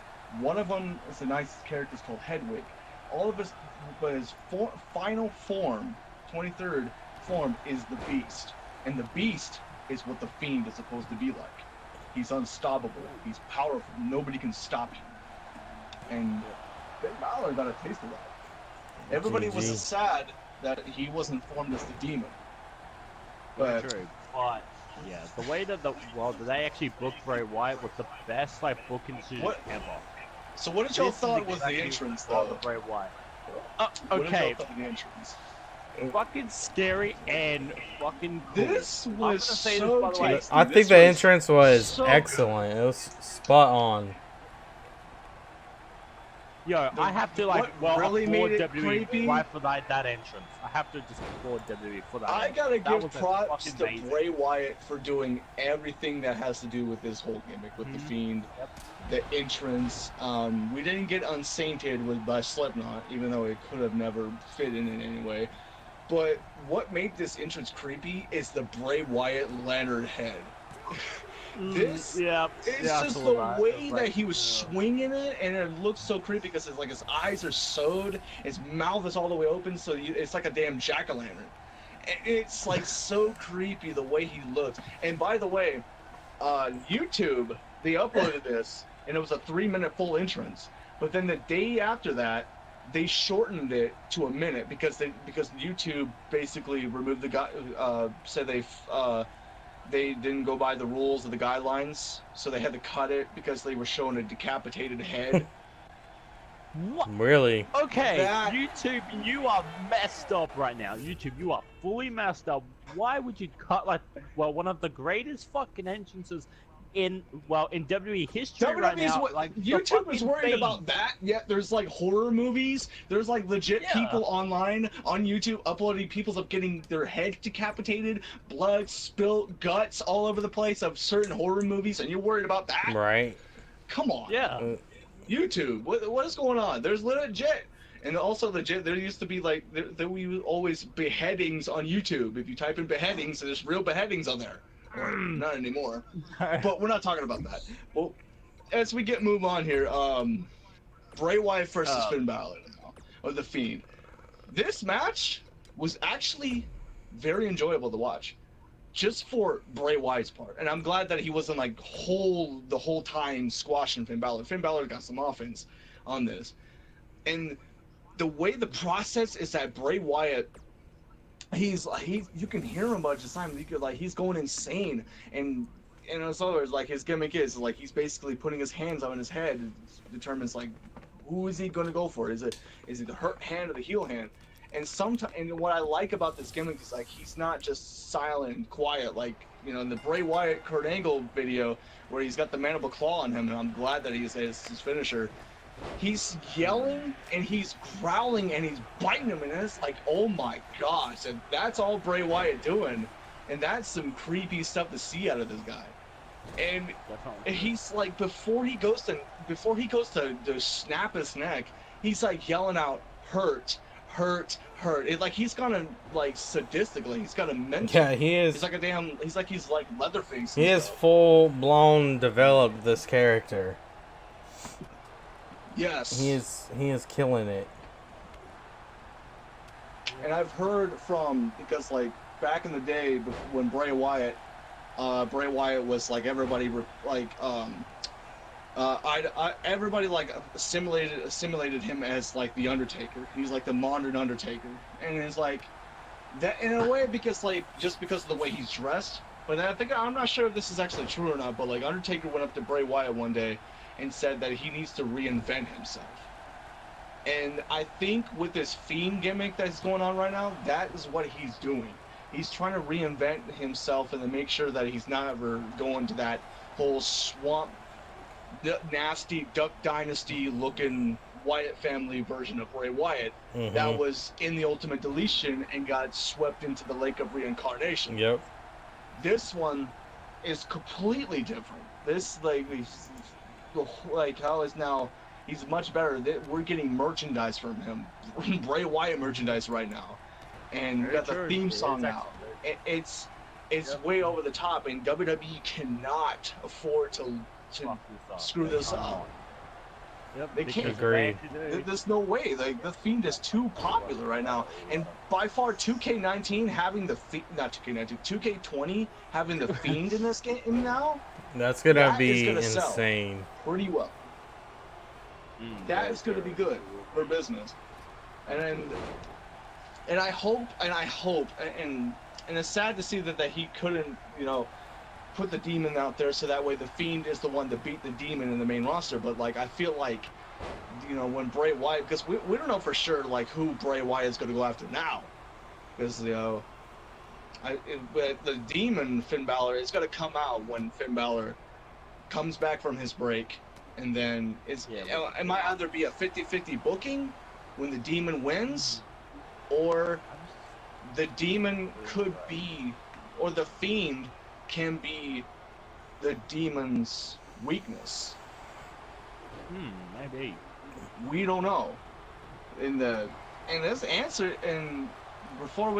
One of them is a nice character called Hedwig. All of his, but his final form, 23rd form, is the Beast, and the Beast is what the Fiend is supposed to be like. He's unstoppable. He's powerful. Nobody can stop him. And Finn Balor got a taste of that. Everybody was GG. sad that he wasn't formed as the demon. But True. But yeah, the way that they actually booked Bray Wyatt was the best like booking decision ever. so what did y'all This is thought was exactly the entrance what though? the Bray Wyatt. What did y'all Okay, thought of the entrance? fucking scary and fucking cool. This I'm was gonna say so this, by the way. tasty. I think This the was entrance was so excellent. It was spot on. Yo, I have to like what really applaud made it WWE creepy? right for that entrance. I have to just applaud WWE for that. I gotta That give was props fucking to amazing. Bray Wyatt for doing everything that has to do with this whole gimmick with the Fiend, Yep. the entrance. We didn't get unsainted by Slipknot, even though it could have never fit in any way. But what made this entrance creepy is the Bray Wyatt lantern head. It's just the way that he was swinging it, and it looks so creepy because it's like his eyes are sewed, his mouth is all the way open, so it's like a damn jack-o'-lantern. It's like so creepy the way he looks. And by the way, YouTube, they uploaded this, and it was a 3-minute full entrance. But then the day after that, they shortened it to a minute because YouTube basically removed the guy, said they didn't go by the rules of the guidelines, so they had to cut it because they were showing a decapitated head. What? Really? Okay, That- YouTube, you are messed up right now. YouTube, you are fully messed up. Why would you cut one of the greatest fucking entrances in WWE history right WWE's now? what Like the YouTube is fucking worried Fiend. about that. Yet there's like horror movies. There's like legit Yeah. people online on YouTube uploading people's of getting their heads decapitated, blood spilt, guts all over the place of certain horror movies, and you're worried about that? Right. Come on. Yeah. YouTube, what is going on? There's legit, and also legit. There used to be like there we always beheadings on YouTube. If you type in beheadings, there's real beheadings on there. Well, not anymore. But we're not talking about that. Well, as we move on here, Bray Wyatt versus Finn Balor now, or the Fiend. This match was actually very enjoyable to watch, just for Bray Wyatt's part. And I'm glad that he wasn't like the whole time squashing Finn Balor. Finn Balor got some offense on this, and the way the process is that Bray Wyatt, you can hear him much of the time. You could he's going insane, and it's always like his gimmick is like he's basically putting his hands on his head and determines like who is he going to go for? Is it the hurt hand or the heel hand? And what I like about this gimmick is like he's not just silent and quiet like in the Bray Wyatt Kurt Angle video where he's got the mandible claw on him, and I'm glad that he's his finisher. He's yelling and he's growling and he's biting him, and it's like, oh my gosh, and that's all Bray Wyatt doing, and that's some creepy stuff to see out of this guy. And he's like, before he goes to snap his neck, he's like yelling out, hurt, hurt, hurt. It, like he's gonna like sadistically, he's got a mental. Yeah, he is. He's like Leatherface. He is full blown developed this character. Yes. He is killing it. And I've heard because like back in the day when Bray Wyatt was like everybody everybody like assimilated him as like the Undertaker. He's like the modern Undertaker, and it's like that in a way because just because of the way he's dressed. But I'm not sure if this is actually true or not. But like Undertaker went up to Bray Wyatt one day and said that he needs to reinvent himself. And I think with this Fiend gimmick that's going on right now, that is what he's doing. He's trying to reinvent himself and to make sure that he's not ever going to that whole swamp, nasty Duck Dynasty looking Wyatt family version of Bray Wyatt that was in the Ultimate Deletion and got swept into the Lake of Reincarnation. Yep. This one is completely different. This how is now he's much better. We're getting merchandise from him, Bray Wyatt merchandise right now, and we got the theme song out. It's way over the top, and WWE cannot afford to screw this up. Yep, They can't. Agreed. There's no way. Like the Fiend is too popular right now, and by far 2K19 having the not 2K19, 2K20 having the Fiend in this game now. That's gonna That be is gonna sell insane. pretty well. That is going to be good for business, and I hope, and it's sad to see that he couldn't, put the Demon out there so that way the Fiend is the one to beat the Demon in the main roster. But like I feel like, when Bray Wyatt, because we don't know for sure like who Bray Wyatt is going to go after now, because the Demon Finn Balor is going to come out when Finn Balor comes back from his break. And then it might either be a 50-50 booking when the Demon wins, or the Demon could be, or the Fiend can be the Demon's weakness. Maybe. We don't know. And this answer, and before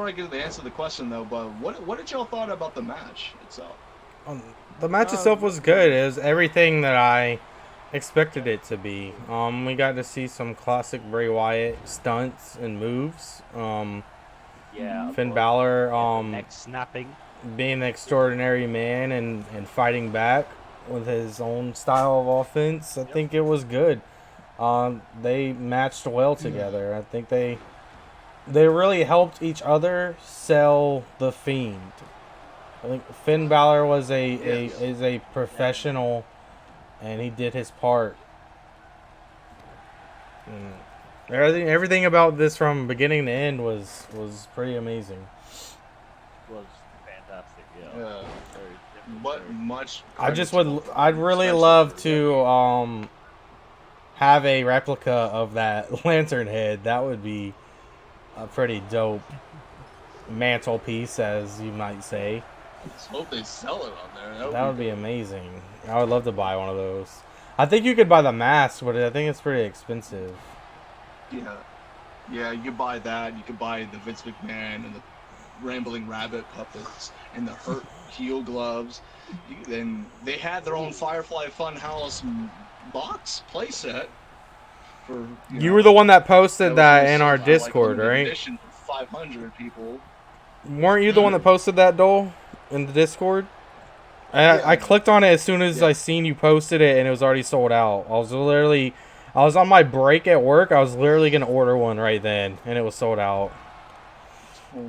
I get to the answer to the question though, but what did y'all thought about the match itself? The match itself was good. It was everything that I expected it to be. We got to see some classic Bray Wyatt stunts and moves. Finn Balor neck snapping, being an extraordinary man and fighting back with his own style of offense. I think it was good. They matched well together. I think they really helped each other sell the Fiend. I think Finn Balor is a professional, and he did his part. Everything about this from beginning to end was pretty amazing. Was fantastic. Yeah. Yeah. Very, But much. I'd really love to have a replica of that lantern head. That would be a pretty dope mantelpiece, as you might say. I just hope they sell it on there. That would be amazing. I would love to buy one of those. I think you could buy the mask, but I think it's pretty expensive. Yeah. Yeah, you could buy that. You could buy the Vince McMahon and the Rambling Rabbit puppets and the Hurt Heel gloves. Then they had their own Firefly Funhouse box playset. For You were the one that posted that in our like Discord, limited right? edition for 500 people. Weren't you the one that posted that, Dole, in the Discord? I clicked on it as soon as I seen you posted it, and it was already sold out. I was on my break at work. I was literally gonna order one right then, and it was sold out.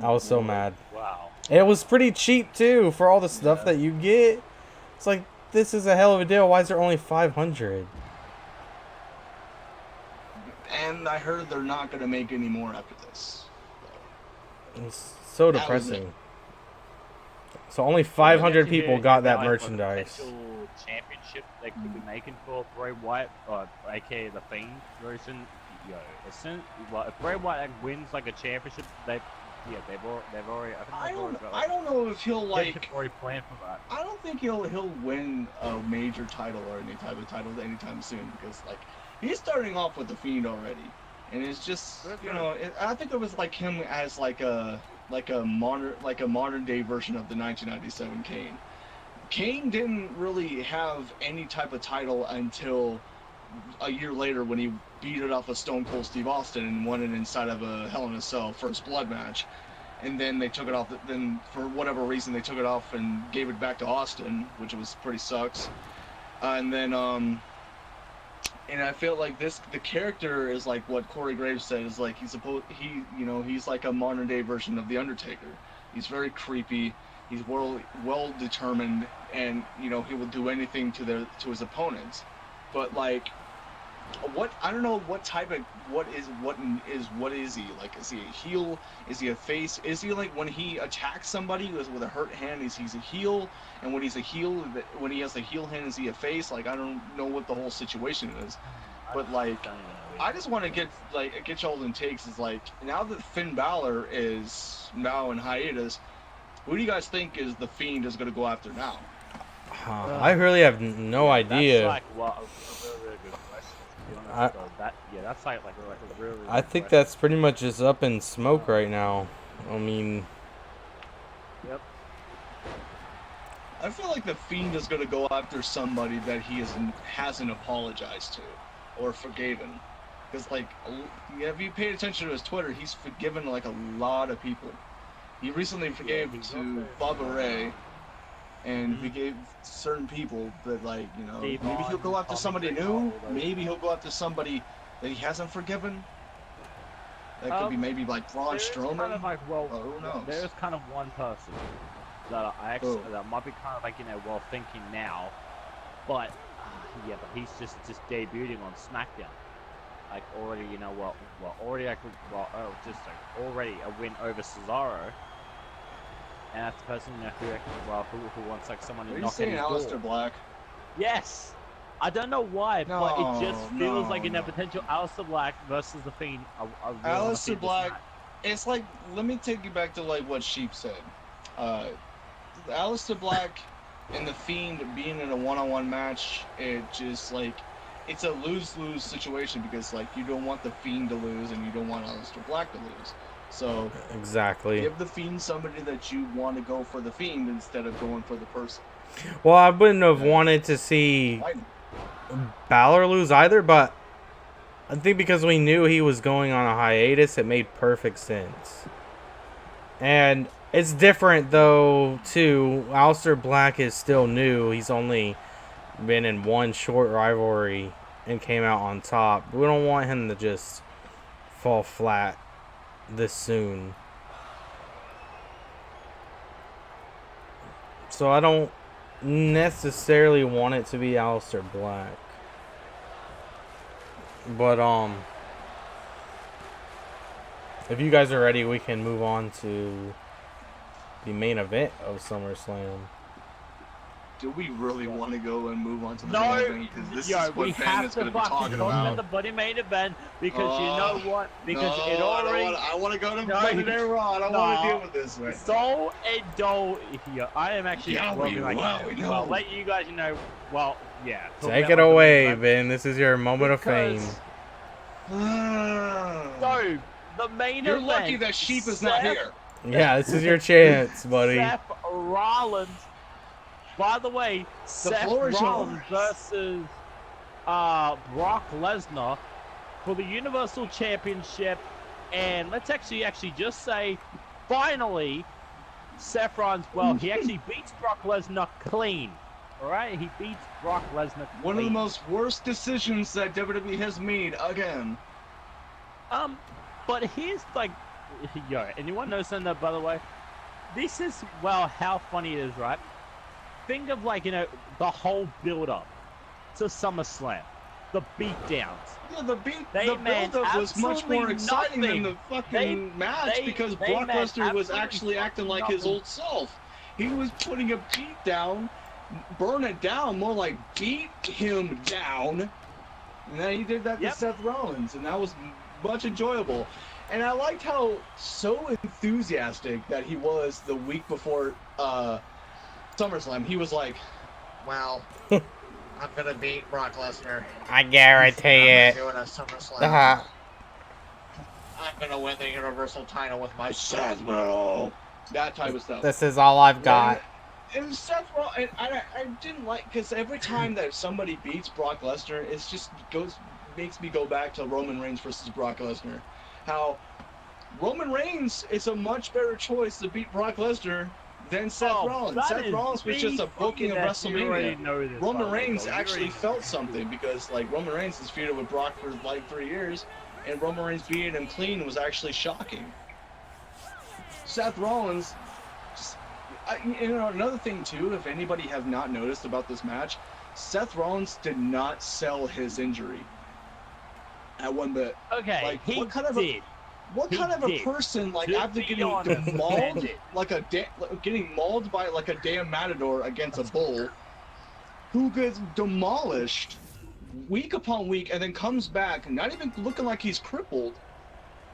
I was so mad. Wow. It was pretty cheap too for all the stuff that you get. It's like, this is a hell of a deal. Why is there only 500? And I heard they're not going to make any more after this. It's so depressing. So only 500 people got that merchandise. Championship they could be making for Bray Wyatt, aka the Fiend version. If Bray Wyatt wins like a championship, they've already. I don't know if he'll like. Already planned for that. I don't think he'll win a major title or any type of title anytime soon, because like he's starting off with the Fiend already, and it's just I think it was like him as like a modern day version of the 1997 Kane. Kane didn't really have any type of title until a year later when he beat it off of Stone Cold Steve Austin and won it inside of a Hell in a Cell First Blood match. And then they took it off. Then for whatever reason they took it off and gave it back to Austin, which was pretty sucks. And I feel like the character is like what Corey Graves said, is like he's like a modern day version of the Undertaker. He's very creepy. He's well determined, and he will do anything to his opponents. But like, I don't know what is he like? Is he a heel? Is he a face? Is he like when he attacks somebody with a hurt hand? He's a heel, and when he's a heel, when he has a heel hand, is he a face? Like, I don't know what the whole situation is, but like, I just want to get y'all's takes. Is like, now that Finn Balor is now in hiatus, who do you guys think is the Fiend is going to go after now? I really have no idea. That's like a really good question. To be honest, that's like a really. I think that's pretty much just up in smoke right now. I mean. Yep. I feel like the Fiend is going to go after somebody that he hasn't apologized to or forgiven. Because, like, if you paid attention to his Twitter, he's forgiven, like, a lot of people. He recently forgave to Bubba Ray, and forgave certain people, but, like, maybe he'll go after somebody new. Maybe he'll go after somebody that he hasn't forgiven. That could be maybe, like, Braun Strowman. Kind of like, who knows? There's kind of one person that that might be kind of like thinking now, but he's just debuting on SmackDown, like already already a win over Cesaro, and that's the person who wants like someone to knock at his door. Aleister Black? Yes, I don't know why, but it just feels like a potential Aleister Black versus the Fiend. Aleister Black, it's like, let me take you back to like what Sheep said. Aleister Black and the Fiend being in a one-on-one match, it just like, it's a lose-lose situation, because like you don't want the Fiend to lose and you don't want Aleister Black to lose. So exactly, give the Fiend somebody that you want to go for the Fiend instead of going for the person. Well, I wouldn't have wanted to see Balor lose either, but I think because we knew he was going on a hiatus, it made perfect sense. And it's different, though, too. Aleister Black is still new. He's only been in one short rivalry and came out on top. We don't want him to just fall flat this soon. So I don't necessarily want it to be Aleister Black. But, If you guys are ready, we can move on to the main event of SummerSlam. Do we really want to go and move on to the No, main event? Because this is we what Ben have is to going to be fucking talking talk about about. the bloody main event because you know what? Because it No, already. I want to go to No, Monday Night Raw. I don't want to deal with this right So and do here. I am actually I'll let you guys know. Well, yeah. talk Take about it the main away, event Ben. This is your moment of fame. So the main You're event. lucky that Sheep is not here. Yeah, this is your chance, buddy. Seth Rollins. By the way, Seth Rollins versus Brock Lesnar for the Universal Championship, and let's actually just say, finally, Seth Rollins. Well, he actually beats Brock Lesnar clean. All right, he beats Brock Lesnar clean. One of the most worst decisions that WWE has made again. But here's like, anyone know something? By the way, this is how funny it is, right? Think of the whole build-up to SummerSlam, the beatdowns. Yeah, the build-up was much more exciting than the fucking match because Brock Lesnar was actually acting like his old self. He was putting a beat down, burn it down, more like beat him down. And then he did that to Seth Rollins, and that was much enjoyable. And I liked how so enthusiastic that he was the week before SummerSlam. He was like, well, I'm going to beat Brock Lesnar. I guarantee it. I'm doing a SummerSlam. Uh-huh. I'm going to win the Universal title with my Seth Rollins. That type of stuff. This is all I've got. And Seth Rollins, I didn't like, because every time that somebody beats Brock Lesnar, it's just makes me go back to Roman Reigns versus Brock Lesnar. How Roman Reigns is a much better choice to beat Brock Lesnar than Seth Rollins. Seth Rollins was just a booking of WrestleMania. Roman Reigns actually felt something because Roman Reigns is feuded with Brock for 3 years, and Roman Reigns beating him clean was actually shocking. Seth Rollins, another thing too, if anybody have not noticed about this match, Seth Rollins did not sell his injury at one bit. Okay, what kind of a person after getting mauled getting mauled by a damn matador against a bull, who gets demolished week upon week and then comes back not even looking like he's crippled.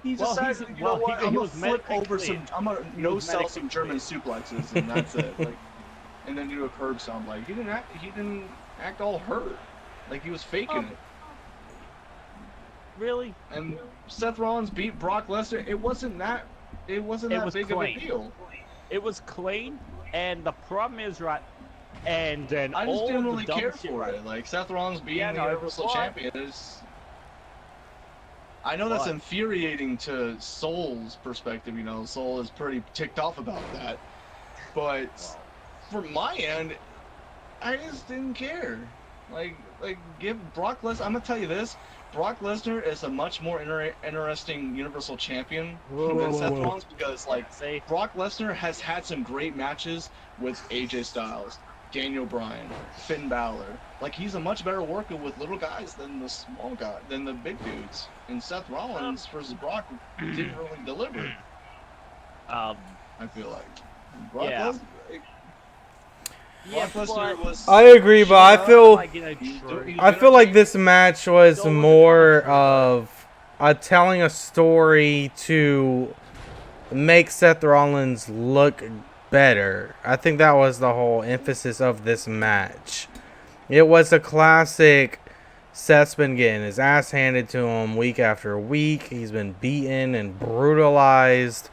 He decided, I'm gonna flip over I'm gonna no-sell some German suplexes and that's it. And then do a curb stomp. He didn't act all hurt. He was faking it. Really? And Seth Rollins beat Brock Lesnar. It wasn't that big of a deal. It was clean, and the problem is and then I just didn't really care for it. Seth Rollins being the Universal Champion is. I know that's infuriating to Soul's perspective. Soul is pretty ticked off about that. But from my end, I just didn't care. Give Brock Lesnar. I'm gonna tell you this. Brock Lesnar is a much more interesting Universal Champion than Seth Rollins because, Brock Lesnar has had some great matches with AJ Styles, Daniel Bryan, Finn Balor. He's a much better worker with little guys than the big dudes. And Seth Rollins versus Brock didn't really deliver. I feel like Brock Lesnar was. I agree, but I feel like this match was more of telling a story to make Seth Rollins look better. I think that was the whole emphasis of this match. It was a classic. Seth's been getting his ass handed to him week after week. He's been beaten and brutalized.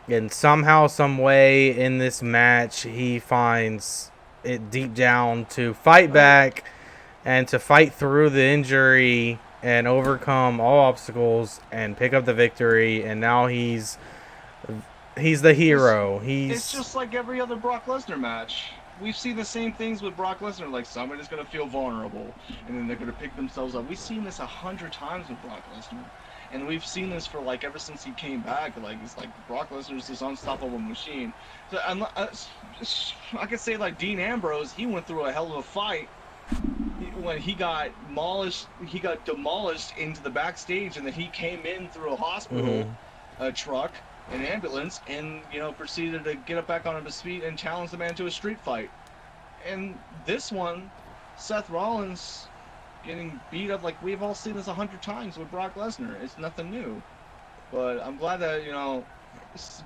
And somehow, some way in this match, he finds it deep down to fight back and to fight through the injury and overcome all obstacles and pick up the victory. And now he's the hero. It's just like every other Brock Lesnar match. We've seen the same things with Brock Lesnar. Somebody's going to feel vulnerable, and then they're going to pick themselves up. We've seen this 100 times with Brock Lesnar. And we've seen this for ever since he came back. It's Brock Lesnar's this unstoppable machine. So I could say Dean Ambrose, he went through a hell of a fight when he got demolished into the backstage, and then he came in through a hospital. a truck, an ambulance, and proceeded to get up back on his feet and challenge the man to a street fight. And this one, Seth Rollins getting beat up like we've all seen this 100 times with Brock Lesnar. It's nothing new. But I'm glad that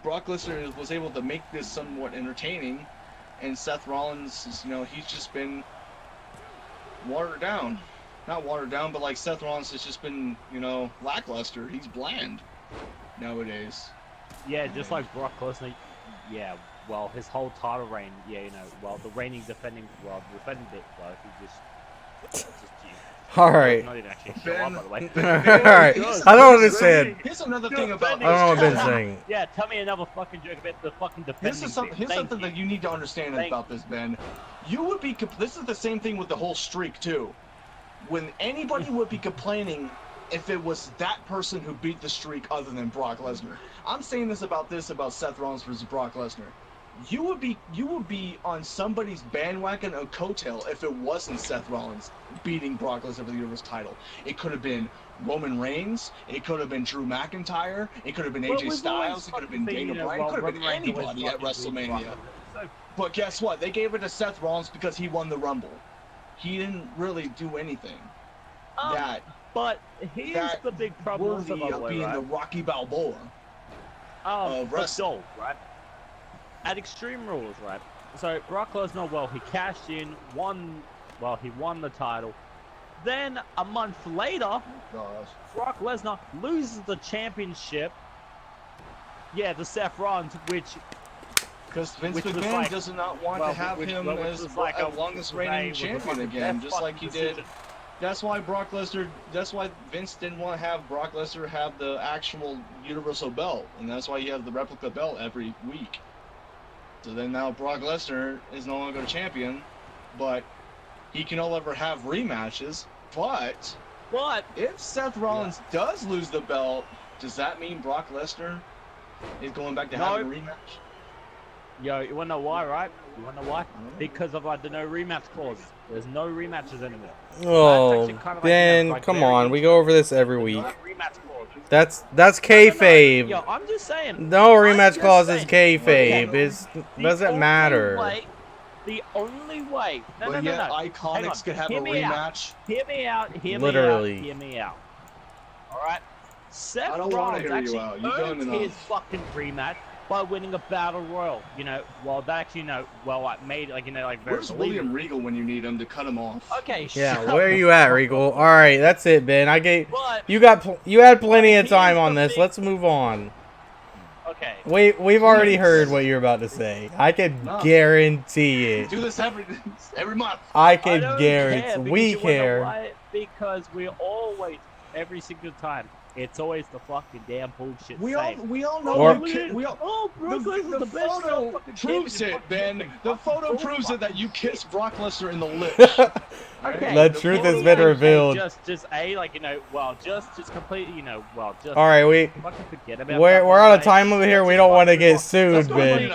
Brock Lesnar was able to make this somewhat entertaining, and Seth Rollins is, he's just been watered down. Not watered down, but like Seth Rollins has just been, lackluster. He's bland nowadays. Yeah, just like Brock Lesnar. Yeah, well, his whole title reign. Yeah, the reigning defending bit. Well, he just All right. not even actually show up, by the way. All right. I don't understand. Here's another thing about I don't know what Ben's saying. Yeah, tell me another fucking joke about the fucking defending. Here's something that you need to understand about this, Ben. You would be. This is the same thing with the whole streak too. When anybody would be complaining if it was that person who beat the streak other than Brock Lesnar. I'm saying this about Seth Rollins versus Brock Lesnar. You would be on somebody's bandwagon or coattail if it wasn't Seth Rollins beating Brock Lesnar for the Universal title. It could have been Roman Reigns. It could have been Drew McIntyre. It could have been AJ Styles. It could have been Daniel Bryan. It could have been anybody at WrestleMania. But guess what? They gave it to Seth Rollins because he won the Rumble. He didn't really do anything. But here's the big problem with worthy of being the Rocky Balboa of wrestling, right? At Extreme Rules, right? So Brock Lesnar, he cashed in, won the title. Then a month later, Brock Lesnar loses the championship. Yeah, to Seth Rollins, because Vince McMahon does not want to have him as the longest reigning champion again, just like he did. That's why Vince didn't want to have Brock Lesnar have the actual Universal belt, and that's why you have the replica belt every week. So then now Brock Lesnar is no longer a champion, but he can no longer have rematches. But if Seth Rollins does lose the belt, does that mean Brock Lesnar is going back to having a rematch? Yo, you wanna know why, right? You wanna know why? Because of the no rematch clause. There's no rematches anymore. Oh, Ben, come on. We go over this every week. That's kayfabe. Yo, I'm just saying. No rematch clause is kayfabe. It doesn't matter. The only way. No. Iconics could have a rematch. Hear me out. Hear me out. All right. Seth Rollins actually earned his fucking rematch by winning a battle royal. Made very. Where's William Regal when you need him to cut him off? Okay. Yeah, where are you at, Regal? All right, that's it, Ben. You had plenty of time on this. Let's move on. Okay. We've already heard what you're about to say. I can guarantee it. Do this every month. I can guarantee. We care. Because we always, every single time, it's always the fucking damn bullshit. We all know. The photo proves it, Ben. The photo proves it that you kissed Brock Lesnar in the lips. Okay. The truth has been revealed. Just completely, just. All right, fucking forget about. We're on a time limit here. We don't want to get sued, Ben.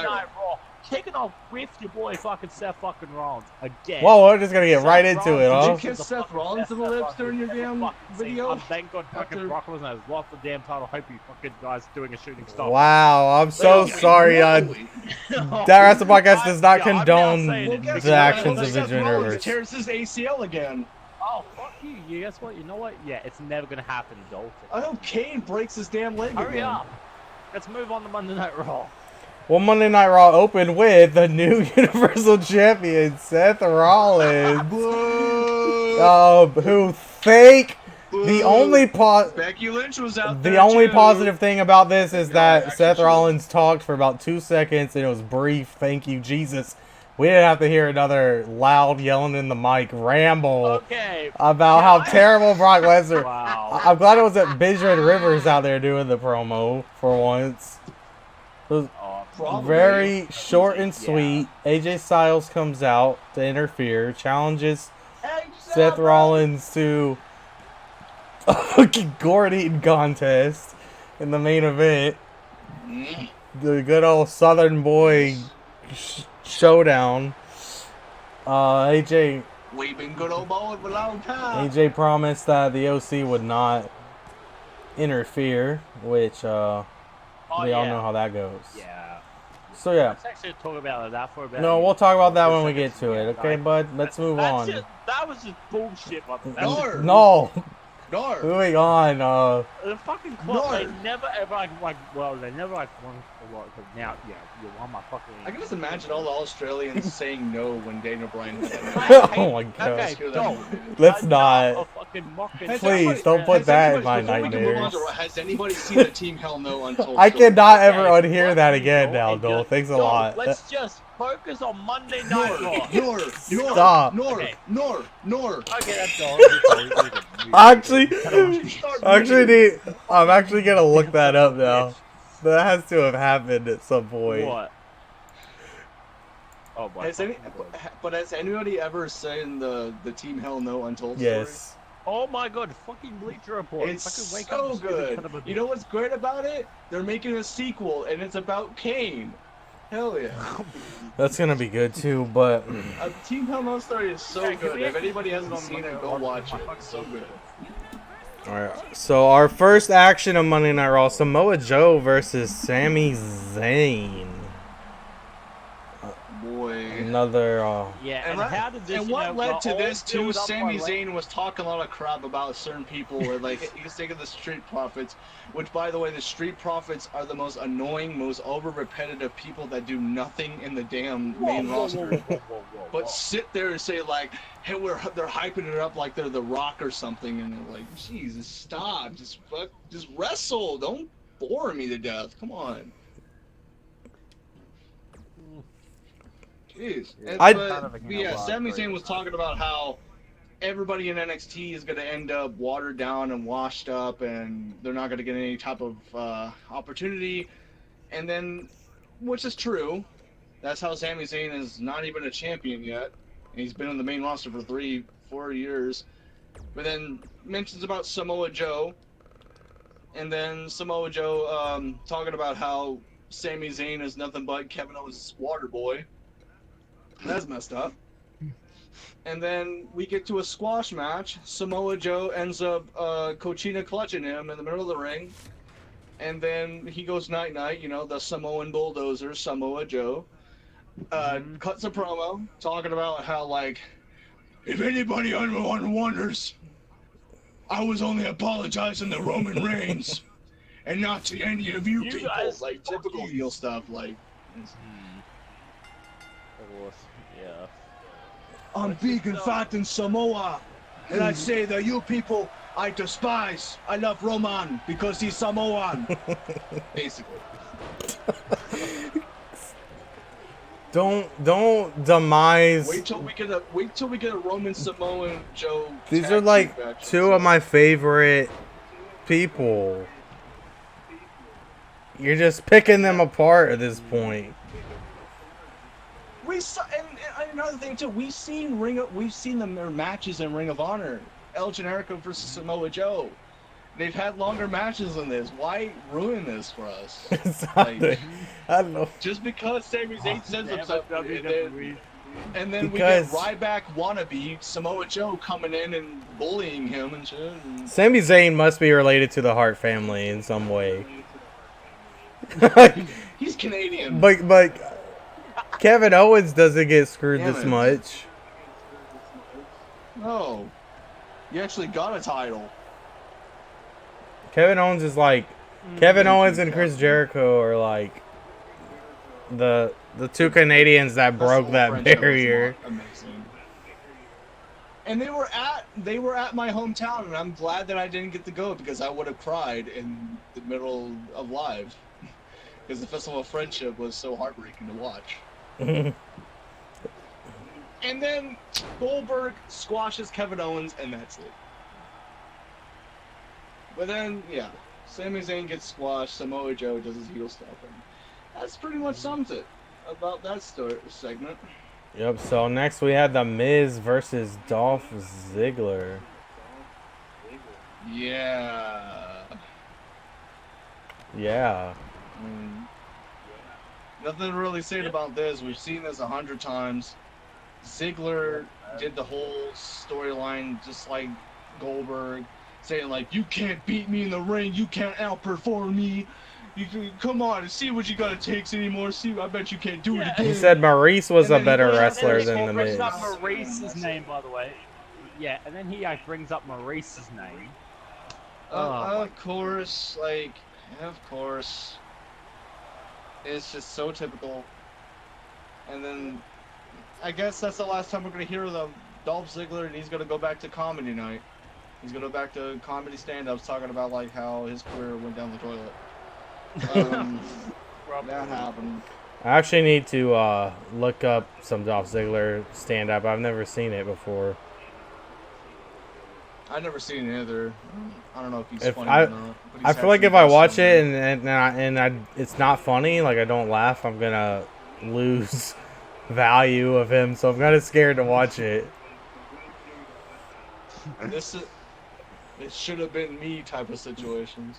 Kicking off with your boy fucking Seth fucking Rollins again. Well, we're just gonna get right into it, huh? Did you kiss Seth Rollins in the lips during your damn video? Thank God fucking Brock Lesnar has lost the damn title. Hope you fucking guys doing a shooting star. Wow, I'm so sorry. That Wrestling Podcast does not condone the actions of Vince Rivers. Tears his ACL again. Oh, fuck you. You guess what? You know what? Yeah, it's never gonna happen, Dalton. I hope Kane breaks his damn leg again. Hurry up. Let's move on to Monday Night Raw. Well, Monday Night Raw opened with the new Universal Champion, Seth Rollins. Who fake. The only Becky Lynch was out the only positive thing about this is that Seth Rollins talked for about 2 seconds, and it was brief. Thank you, Jesus. We didn't have to hear another loud yelling in the mic ramble about how terrible Brock Lesnar. Wow. I'm glad it was at Benjamin Rivers out there doing the promo for once. It was very short and sweet. AJ Styles comes out to interfere, challenges Seth Rollins to a gourd eating contest in the main event. The good old Southern boy showdown. AJ. We've been good old boys for a long time. AJ promised that the OC would not interfere, which Oh, we all yeah. know how that goes. Yeah. So yeah. Let's actually talk about that for about. No, we'll talk about that 2 when we get seconds. to it, Yeah, okay, like, bud? Let's move on. That was just bullshit. But that's No. just No. Nor. Moving on. the fucking club. They Nor. never ever they never won a lot. Because now, yeah, you won my fucking. I can just imagine all the Australians saying no when Daniel Bryan. Oh my god. Okay, don't. Let's Enough not. of fucking mocking. Please, don't put that in my Before we can move on nightmares. to, has anybody seen the Team Hell No Untold I Story? cannot ever Okay, unhear fuck that you, again Joel, now, and Joel. just- Thanks a Joel, lot. Let's just focus on Monday Night Raw. Stop. Nor. Okay, that's all. Actually, I'm actually gonna look that up now. That has to have happened at some point. What? Oh my. But has anybody ever seen the Team Hell No Untold Yes. Oh my god, fucking Bleacher Report. Story? It's Fucking wake so up, stupid good. son of a You know what's great about it? They're making a sequel, and it's about Kane. Hell yeah. That's gonna be good too, but Team Hell No Story is so Yeah, can good. we If actually anybody put it hasn't on seen Monday it, go Night Raw? watch it. It's so good. alright. So our first action of Monday Night Raw: Samoa Joe versus Sami Zayn. Boy. Another. Yeah, and And, how did this? and you what know, led to all this too? build up Sami by Zayn was talking a lot of crap about certain people, where like he's thinking the Street Profits, which by the way, the Street Profits are the most annoying, most over repetitive people that do nothing in the damn main roster, but sit there and say like, hey, they're hyping it up like they're The Rock or something, and they're like, Jesus, stop, just wrestle, don't bore me to death, come on. Jeez. Sami Zayn was talking about how everybody in NXT is going to end up watered down and washed up, and they're not going to get any type of opportunity. And then, which is true, that's how Sami Zayn is not even a champion yet, and he's been in the main roster for 3-4 years. But then mentions about Samoa Joe, and then Samoa Joe talking about how Sami Zayn is nothing but Kevin Owens' water boy. That's messed up. And then we get to a squash match. Samoa Joe ends up Cochina clutching him in the middle of the ring. And then he goes night-night, you know, the Samoan bulldozer, Samoa Joe. Cuts a promo talking about how, like, if anybody wonders, I was only apologizing to Roman Reigns and not to any of you people. Guys, like, typical heel stuff, like... Yeah. I'm big and fat in Samoa, and I say that you people I despise. I love Roman because he's Samoan. Basically. Don't demise. Wait till we get a Roman Samoan Joe. These are like two of my favorite people. You're just picking them apart at this point. And another thing too, we've seen their matches in Ring of Honor. El Generico versus Samoa Joe. They've had longer matches than this. Why ruin this for us? Like, I don't know. just because Sami Zayn says himself, and then we Because- get Ryback wannabe Samoa Joe coming in and bullying him and shit. And... Sami Zayn must be related to the Hart family in some way. He's Canadian. But Kevin Owens doesn't get screwed Damn this it. much. No, you actually got a title. Kevin Owens is like Kevin Owens and Chris Jericho are like the two Canadians that broke that Friendship was barrier. amazing. And they were at my hometown, and I'm glad that I didn't get to go because I would have cried in the middle of live because the Festival of Friendship was so heartbreaking to watch. And then Goldberg squashes Kevin Owens, and that's it. But then, yeah, Sami Zayn gets squashed, Samoa Joe does his heel stuff, and that's pretty much sums it about that segment. Yep, so next we had The Miz versus Dolph Ziggler. Yeah. Yeah. Nothing to really say about this. We've seen this 100 times. Ziggler did the whole storyline just like Goldberg, saying like, you can't beat me in the ring, you can't outperform me. Come on, see what you gotta take anymore. See, I bet you can't do it Yeah. again. He said Maurice was And a then he better goes out wrestler there than and The brings Miz. up That's Maurice's it. name, by the way. Yeah, and then he brings up Maurice's name. Of course, like, of course. It's just so typical. And then, I guess that's the last time we're gonna hear the Dolph Ziggler, and he's gonna go back to comedy night. He's gonna go back to comedy stand-ups, talking about like how his career went down the toilet. That happened. I actually need to look up some Dolph Ziggler stand-up. I've never seen it before. I've never seen it either. I don't know if he's If funny I- or not. But I he's feel like had if some I guests watch on it there. and it's not funny, like I don't laugh, I'm gonna lose value of him. So I'm kind of scared to watch it. It should have been me type of situations.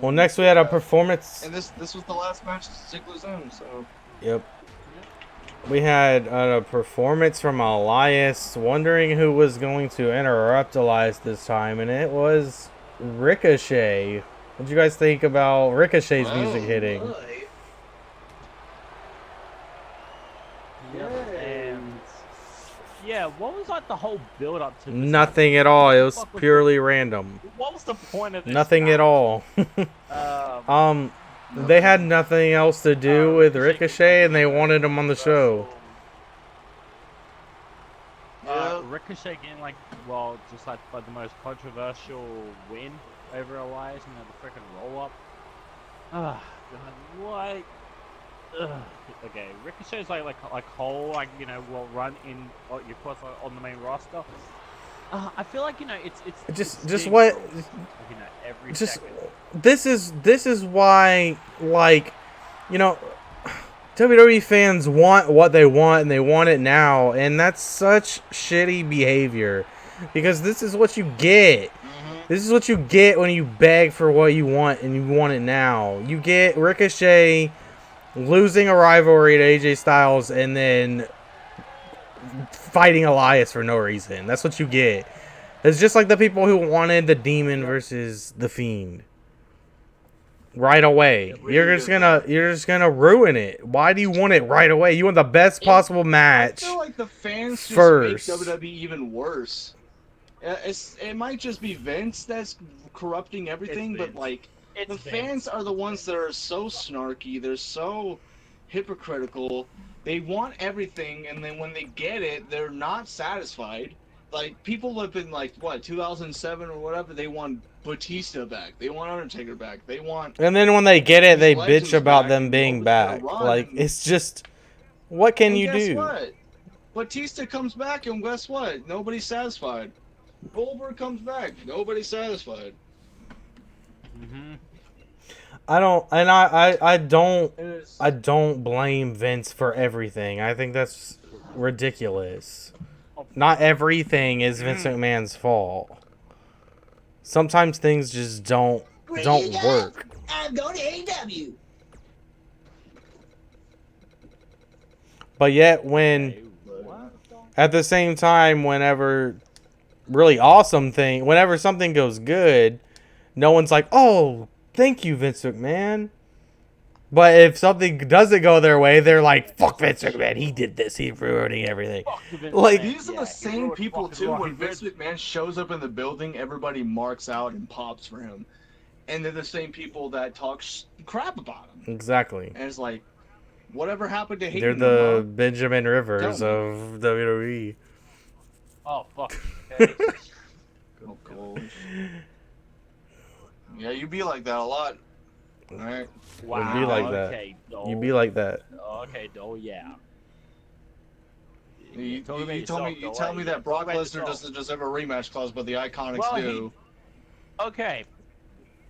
Well, next we had a performance. And this was the last match Ziggler's in, so. Yep. We had a performance from Elias, wondering who was going to interrupt Elias this time, and it was Ricochet. What do you guys think about Ricochet's music hitting? Yeah, and yeah, what was like the whole build up to this Nothing match? at all. It What was the fuck purely random. What was the point of this? Nothing at match? all. They had nothing else to do with Ricochet, and they wanted him on the show. Ricochet getting like, well, just like the most controversial win over Elias, you know, the freaking roll up. What? Okay, Ricochet's like whole, like, you know, will run in, of course, on the main roster. I feel like, you know, it's Just big what? rules, you know, every Just second. this is why, like, you know, WWE fans want what they want, and they want it now, and that's such shitty behavior, because this is what you get. This is what you get when you beg for what you want and you want it now. You get Ricochet losing a rivalry to AJ Styles and then fighting Elias for no reason. That's what you get. It's just like the people who wanted the Demon versus the Fiend right away. You're just gonna ruin it. Why do you want it right away? You want the best possible match. I feel like the fans first. just make WWE even worse. It might just be Vince that's corrupting everything, but like the fans are the ones that are so snarky. They're so hypocritical. They want everything, and then when they get it, they're not satisfied. Like, people have been like, what, 2007 or whatever, they want Batista back. They want Undertaker back. They want... And then when they get it, they Legends bitch about back, them and being nobody's gonna back. run, Like, and- it's just, what can and you guess do? what? Batista comes back, and guess what? Nobody's satisfied. Goldberg comes back. Nobody's satisfied. I don't, and I don't, And it's- I don't blame Vince for everything. I think that's ridiculous. Not everything is Vince McMahon's fault. Sometimes things just don't work. I'm going to AEW. But yet, when at the same time, whenever something goes good, no one's like, "Oh, thank you, Vince McMahon." But if something doesn't go their way, they're like, "Fuck Vince McMahon, he did this, he's ruining everything." Like, These are the same people, too. When Vince McMahon shows up in the building, everybody marks out and pops for him. And they're the same people that talk crap about him. exactly. And it's like, whatever happened to hating They're him, the huh? Benjamin Rivers Tell of WWE. Oh, fuck. Okay. Oh, gosh. Yeah, you be like that a lot. Alright. Wow. be like that. Okay, Dole. You be like that. Okay, Dole, yeah. You Talk about tell me, yourself, Dole, tell me yeah. that Brock Talk about Lesnar yourself. doesn't just have a rematch clause, but the Iconics Well, do. Okay.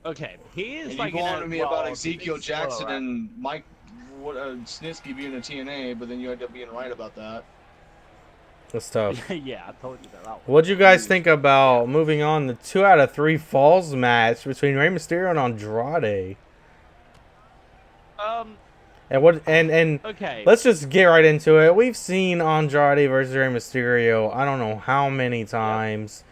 Okay. He is And like, you go on to me about well, Ezekiel it's Jackson slow, right? and Mike Snitsky being a TNA, but then you end up being right about that. That's tough. Yeah, I told you that. What'd you guys think about moving on the 2 out of 3 falls match between Rey Mysterio and Andrade? And Okay. let's just get right into it. We've seen Andrade versus Rey Mysterio I don't know how many times.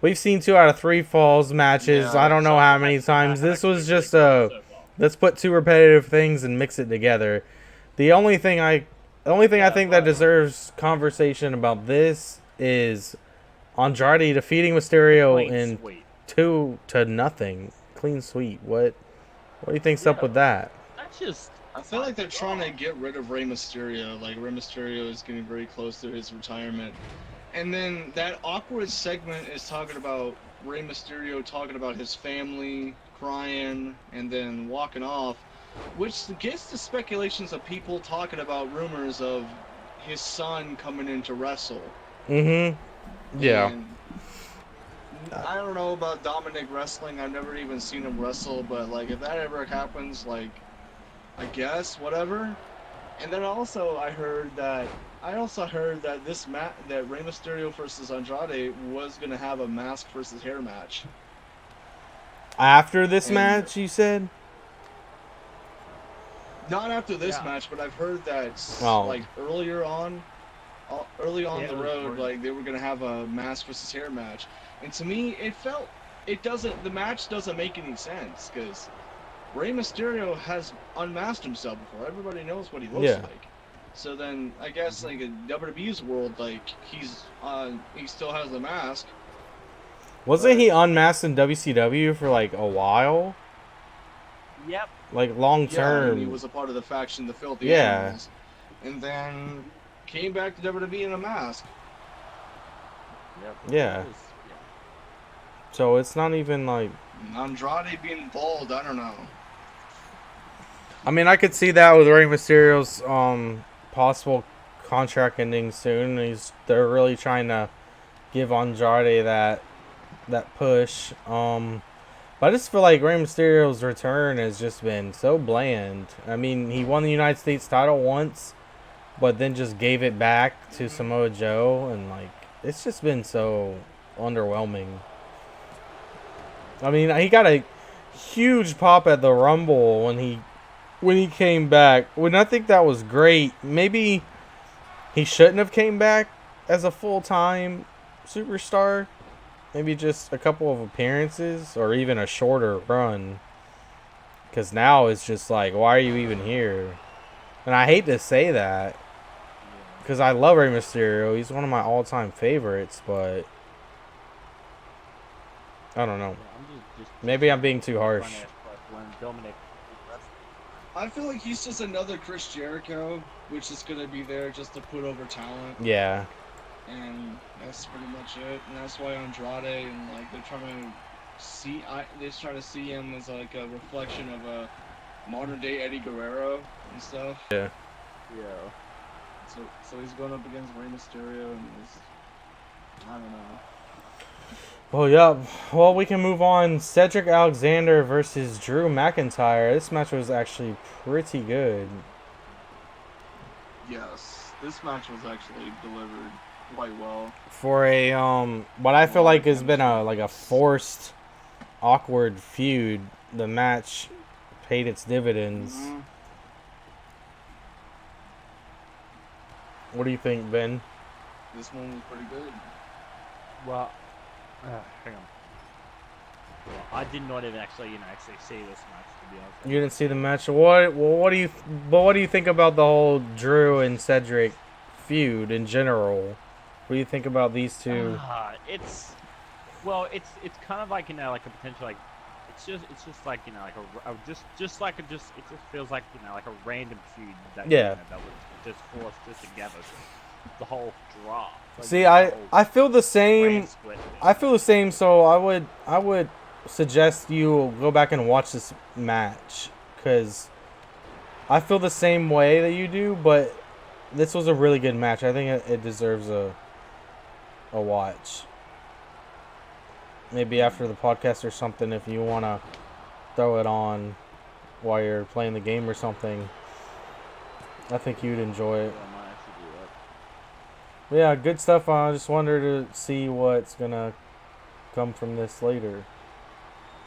We've seen 2 out of 3 falls matches. Yeah, I don't know how many times. This was just a Let's put two repetitive things and mix it together. The only thing I think that deserves conversation about this is Andrade defeating Mysterio Clean in sweep. 2-0. Clean sweep. What do you think's up with that? That's just. I feel like they're trying to get rid of Rey Mysterio. Like, Rey Mysterio is getting very close to his retirement. And then that awkward segment is talking about Rey Mysterio talking about his family, crying, and then walking off, which gets to speculations of people talking about rumors of his son coming in to wrestle. Mm-hmm. Yeah. And I don't know about Dominic wrestling. I've never even seen him wrestle, but like if that ever happens, like I guess whatever. And then also I heard that this that Rey Mysterio versus Andrade was gonna have a mask versus hair match. After this match, you said? Not after this match, but I've heard that like early on the road, like they were gonna have a mask versus hair match. And to me, the match doesn't make any sense because Rey Mysterio has unmasked himself before. Everybody knows what he looks like. So then, I guess like in WWE's world, like he still has the mask. Wasn't he unmasked in WCW for like a while? Yep. Like long term. Yeah, he was a part of the faction, the Filthy Animals, and then came back to WWE in a mask. Yep. Yeah. So it's not even like Andrade being bald. I don't know. I mean, I could see that with Rey Mysterio's possible contract ending soon. They're really trying to give Andrade that push. But I just feel like Rey Mysterio's return has just been so bland. I mean, he won the United States title once, but then just gave it back to Samoa Joe, and like it's just been so underwhelming. I mean, he got a huge pop at the Rumble when he came back. When I think that was great. Maybe he shouldn't have came back as a full-time superstar. Maybe just a couple of appearances or even a shorter run. Because now it's just like, why are you even here? And I hate to say that. Because I love Rey Mysterio. He's one of my all-time favorites, but I don't know. Maybe I'm being too harsh. I feel like he's just another Chris Jericho, which is going to be there just to put over talent. Yeah. And that's pretty much it. And that's why Andrade and like they're trying to see him as like a reflection of a modern day Eddie Guerrero and stuff. Yeah. Yeah. So he's going up against Rey Mysterio and I don't know. Well, yeah. Well, we can move on. Cedric Alexander versus Drew McIntyre. This match was actually pretty good. Yes, this match was actually delivered quite well. For a what I feel like has been a forced, awkward feud, the match paid its dividends. Mm-hmm. What do you think, Ben? This one was pretty good. Well, hang on. Well, I did not even actually see this match, to be honest. You didn't see the match. What do you think about the whole Drew and Cedric feud in general? What do you think about these two? It's kind of like like a potential it's just like it just feels like like a random feud that that was just forced together. The whole draw. See, I feel the same. I feel the same. So I would suggest you go back and watch this match because I feel the same way that you do. But this was a really good match. I think it deserves a watch. Maybe after the podcast or something, if you want to throw it on while you're playing the game or something. I think you'd enjoy it. Yeah, good stuff. I just wanted to see what's gonna come from this later,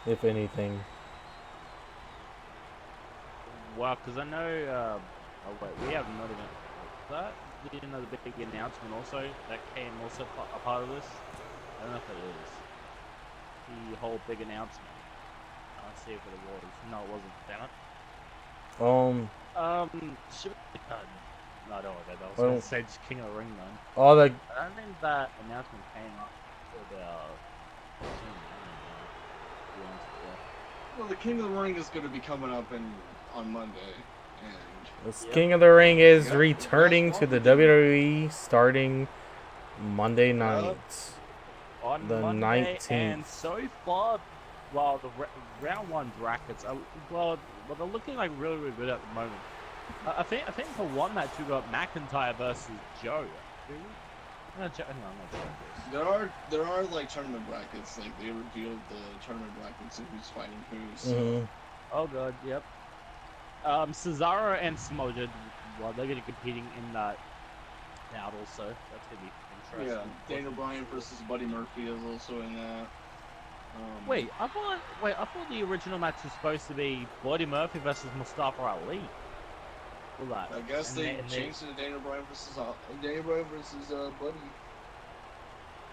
if anything. Well, because I know. Oh wait, we have not even that. Did another big announcement also that came also a part of this. I don't know if it is the whole big announcement. Let's see if it was. No, it wasn't. Damn it. Should no, I don't know that. I was Well, going to say just King of the Ring, man. all the I don't think that announcement came for the. Well, the King of the Ring is going to be coming up on Monday, and this Yep. King of the Ring is Yep. returning to the WWE starting Monday night. On The Monday, 19th. and so far, well, the round one brackets are they're looking like really, really good at the moment. I think for one match we got McIntyre versus Joe. I'm not sure. there are like tournament brackets. Like they revealed the tournament brackets of who's fighting who. So. Mhm. Oh god, yep. Cesaro and Samoa Joe, well, they're gonna be competing in that now also. That's gonna be Yeah, interesting. Daniel Bryan versus Buddy Murphy is also in that. I thought the original match was supposed to be Buddy Murphy versus Mustafa Ali. All that. I guess And they and changed it to Daniel Bryan versus Buddy.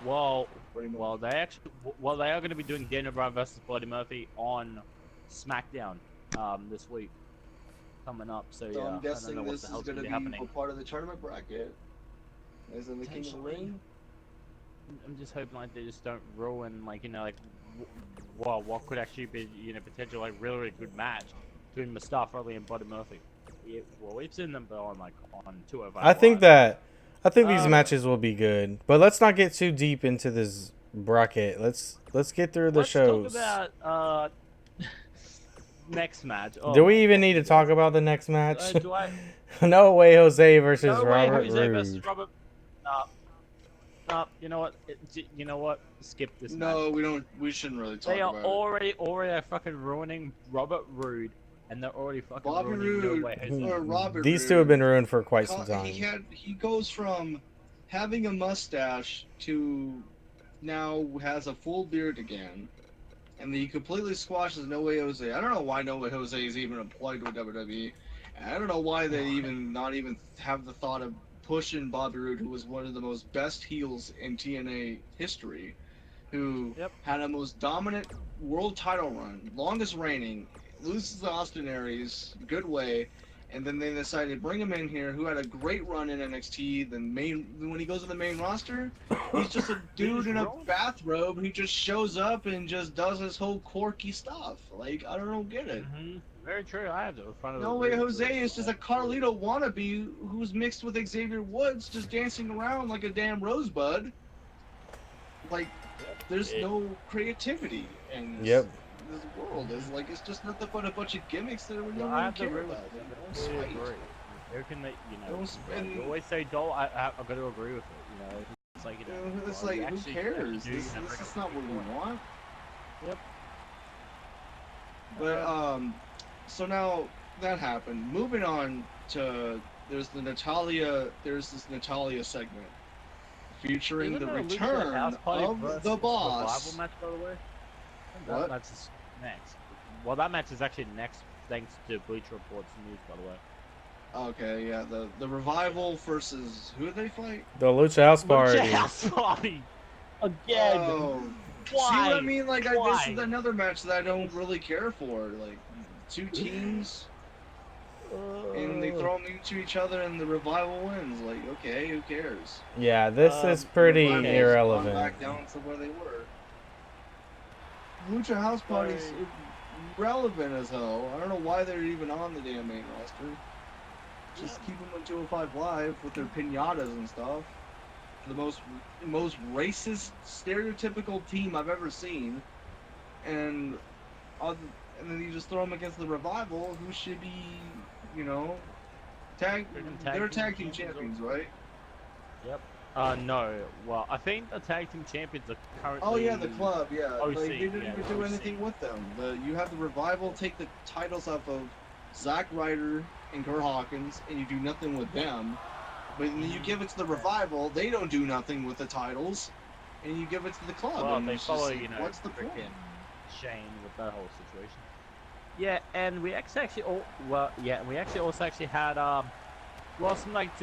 Well, Buddy Murphy. they are going to be doing Daniel Bryan versus Buddy Murphy on SmackDown this week coming up. So yeah, I'm guessing I don't know what this the is hell's going to be be happening. a part of the tournament bracket. As in the King of the Ring. I'm just hoping like they just don't ruin what could actually be potential like really, really good match between Mustafa Ali and Buddy Murphy. Yeah, well, we've seen them on 205. I think these matches will be good, but let's not get too deep into this bracket. Let's get through the shows. Talk about next match. Oh, Do we even need to talk about the next match? do I? No way, Jose versus No way, Robert Jose Roode. versus Robert. No, you know what? You know what? Skip this. No, match. we shouldn't really talk They are about already fucking ruining Robert Roode, and they're already fucking Bobby ruining Roode. No Way Jose. Or Robert These Roode. two have been ruined for quite some time. He goes from having a mustache to now has a full beard again, and he completely squashes No Way Jose. I don't know why No Way Jose is even employed with WWE. And I don't know why they not even have the thought of pushing Bobby Roode, who was one of the most best heels in TNA history, who had a most dominant world title run, longest reigning, loses to Austin Aries, good way, and then they decided to bring him in here, who had a great run in NXT. When he goes to the main roster, he's just a dude in a bathrobe who just shows up and just does his whole quirky stuff. Like, I don't get it. Mm-hmm. Very true. I have to. No Way Jose is just a Carlito wannabe who's mixed with Xavier Woods, just dancing around like a damn rosebud. Like, there's no creativity in this world. It's just nothing but a bunch of gimmicks that we don't really care about. There can you always say Dole. I've got to agree with it. It's like it's like who cares? This is not what we want. Yep. But so now that happened. Moving on to there's this Natalia segment featuring the return of the Boss. Match, by the way. What? That match is next. Well, that match is actually next, thanks to Bleacher Report's news, by the way. Okay, yeah, the Revival versus who did they fight? The Lucha House Party. Lucha House Party again. Oh. Why? See what I mean? Like, Why? this is another match that I don't really care for. Like, two teams, and they throw them into each other, and the Revival wins. Like, okay, who cares? Yeah, this is pretty irrelevant. Back down to where they were. Lucha House Party's relevant as hell. I don't know why they're even on the damn main roster. Just keep them on 205 Live with their pinatas and stuff. The most racist, stereotypical team I've ever seen, and then you just throw them against the Revival, who should be, they're tag team champions, right? Yep. No. Well, I think the tag team champions are currently. Oh yeah, the club. Yeah, OC, like, they didn't even do anything with them. You have the Revival take the titles off of Zack Ryder and Kurt Hawkins, and you do nothing with them. But then you give it to the Revival, they don't do nothing with the titles, and you give it to the club. Well, and they it's follow, just, what's the point? Shane with that whole situation. Yeah, and we actually also had some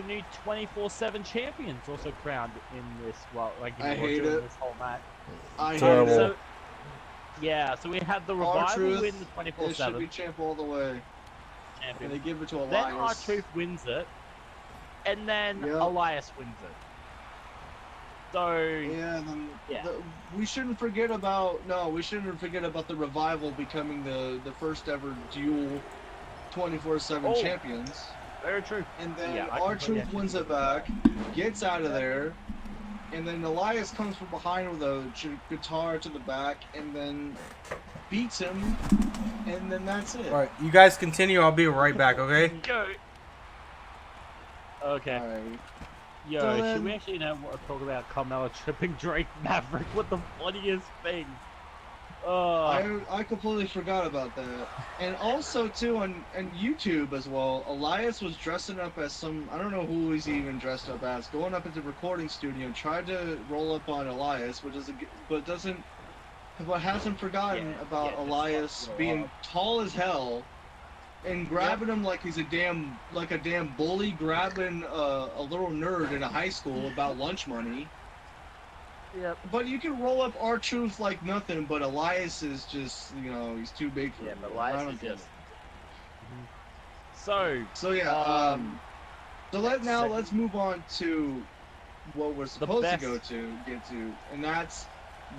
new 24/7 champions also crowned in this. Well, I hate during it. this whole match. I hate Terrible. it. Yeah, so we had the Revival R-Truth, win the it should be 24/7 champ all the way. And they champion. give it to Then Elias. R-Truth wins it, and then Yep. Elias wins it. So Yeah, yeah. we shouldn't forget about the Revival becoming the first ever dual 24/7 Oh. champions. Very true. And then Yeah, I R-Truth completely wins it back, gets out of there, and then Elias comes from behind with a guitar to the back, and then beats him, and then that's it. All right, you guys continue. I'll be right back. Okay. Go. Okay. Alright. Yo, So should then- we actually talk about Carmella tripping Drake Maverick? What the funniest thing? I completely forgot about that. And also too on YouTube as well, Elias was dressing up as some, I don't know who he's even dressed up as, going up into the recording studio and tried to roll up on Elias, but hasn't forgotten about Elias being tall as hell and grabbing him like he's a damn bully grabbing a little nerd in a high school about lunch money. Yep. But you can roll up R-Truth like nothing, but Elias is just, he's too big for Yeah, him. but I Elias don't is get just. it. So Yeah, let's move on to what we're supposed to get to, and that's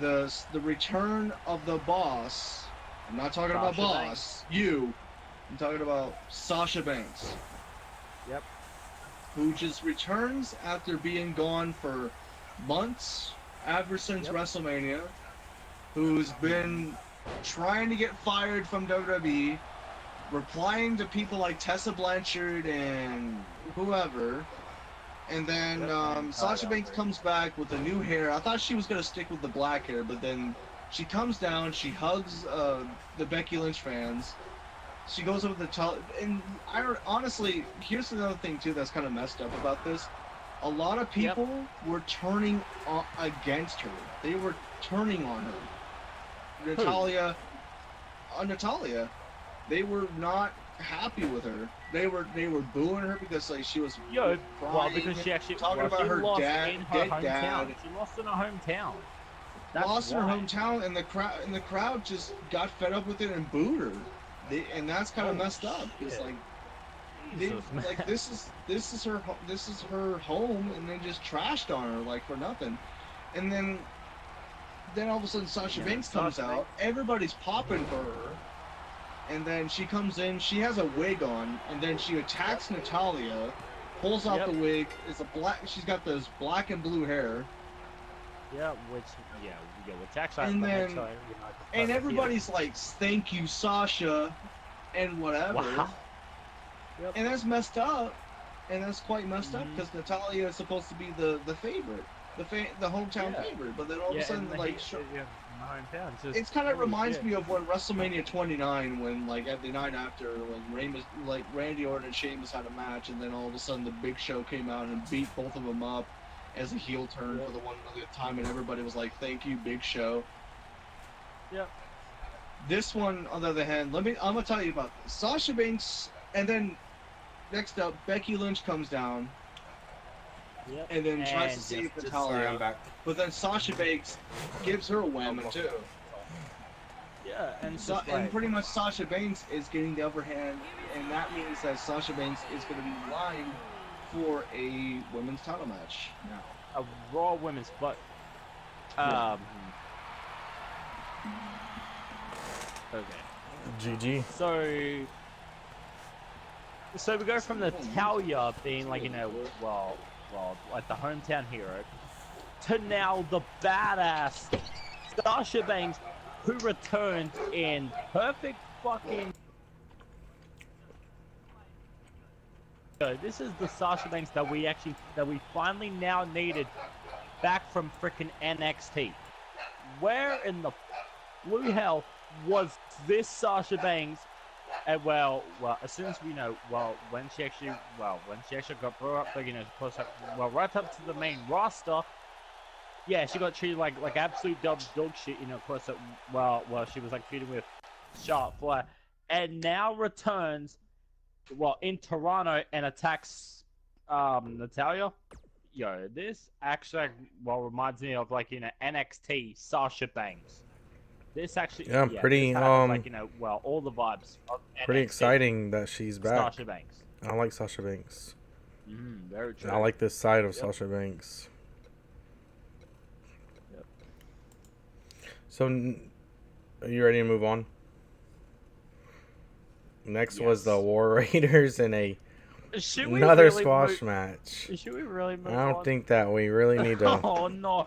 the return of the boss. I'm not talking about Sasha boss, I'm talking about Sasha Banks. Yep. Who just returns after being gone for months, ever since WrestleMania, who's been trying to get fired from WWE, replying to people like Tessa Blanchard and whoever, and then Sasha Banks comes back with the new hair. I thought she was going to stick with the black hair, but then she comes down, she hugs the Becky Lynch fans, she goes over the and honestly, here's another thing too that's kind of messed up about this. A lot of people were turning against her. They were turning on her. Natalia. They were not happy with her. They were booing her because like she was crying, because she actually talking about she her lost dead in her hometown. dad. She lost in her hometown. Lost in her hometown, and the crowd just got fed up with it and booed her. And that's kind of messed up. It's like, this is her home, and they just trashed on her like for nothing. And then all of a sudden Sasha Banks comes out, everybody's popping for her, and then she comes in, she has a wig on, and then she attacks Natalia, pulls out the wig, she's got this black and blue hair. Which actually, and then and everybody's like, "Thank you, Sasha," and whatever. Wow. And that's messed up, and that's quite messed up because Natalia is supposed to be the favorite, the hometown favorite, but then all of a sudden it kind of reminds me of when WrestleMania 29, when like at the night after, when Randy Orton and Sheamus had a match, and then all of a sudden the Big Show came out and beat both of them up as a heel turn for the one time, and everybody was like, "Thank you, Big Show." Yep. This one, on the other hand, I'm gonna tell you about this. Sasha Banks, and then next up, Becky Lynch comes down, and then tries to save Natalia, but then Sasha Banks gives her a whammy too. Yeah, and pretty much Sasha Banks is getting the upper hand, and that means that Sasha Banks is going to be in line for a women's title match now. A Raw women's, but okay. GG. So we go from Natalia being like, like the hometown hero, to now the badass Sasha Banks, who returned in perfect fucking. This is the Sasha Banks that we finally now needed back from frickin' NXT. Where in the blue hell was this Sasha Banks? And well, as soon as we know, when she actually got brought up, close up, right up to the main roster, yeah, she got treated like absolute dog shit, close up, she was like feuding with Charlotte Flair, and now returns, in Toronto and attacks, Natalia. This actually, reminds me of NXT Sasha Banks. this actually, Yeah, pretty, this had, like, well, all the vibes of pretty NXT. exciting that she's back. Sasha Banks. I like Sasha Banks. Very true. I like this side of Yep. Sasha Banks. Yep. So, are you ready to move on? Next was the Yes. War Raiders in another really squash match. Should we really move I don't on? think that we really need to Oh no!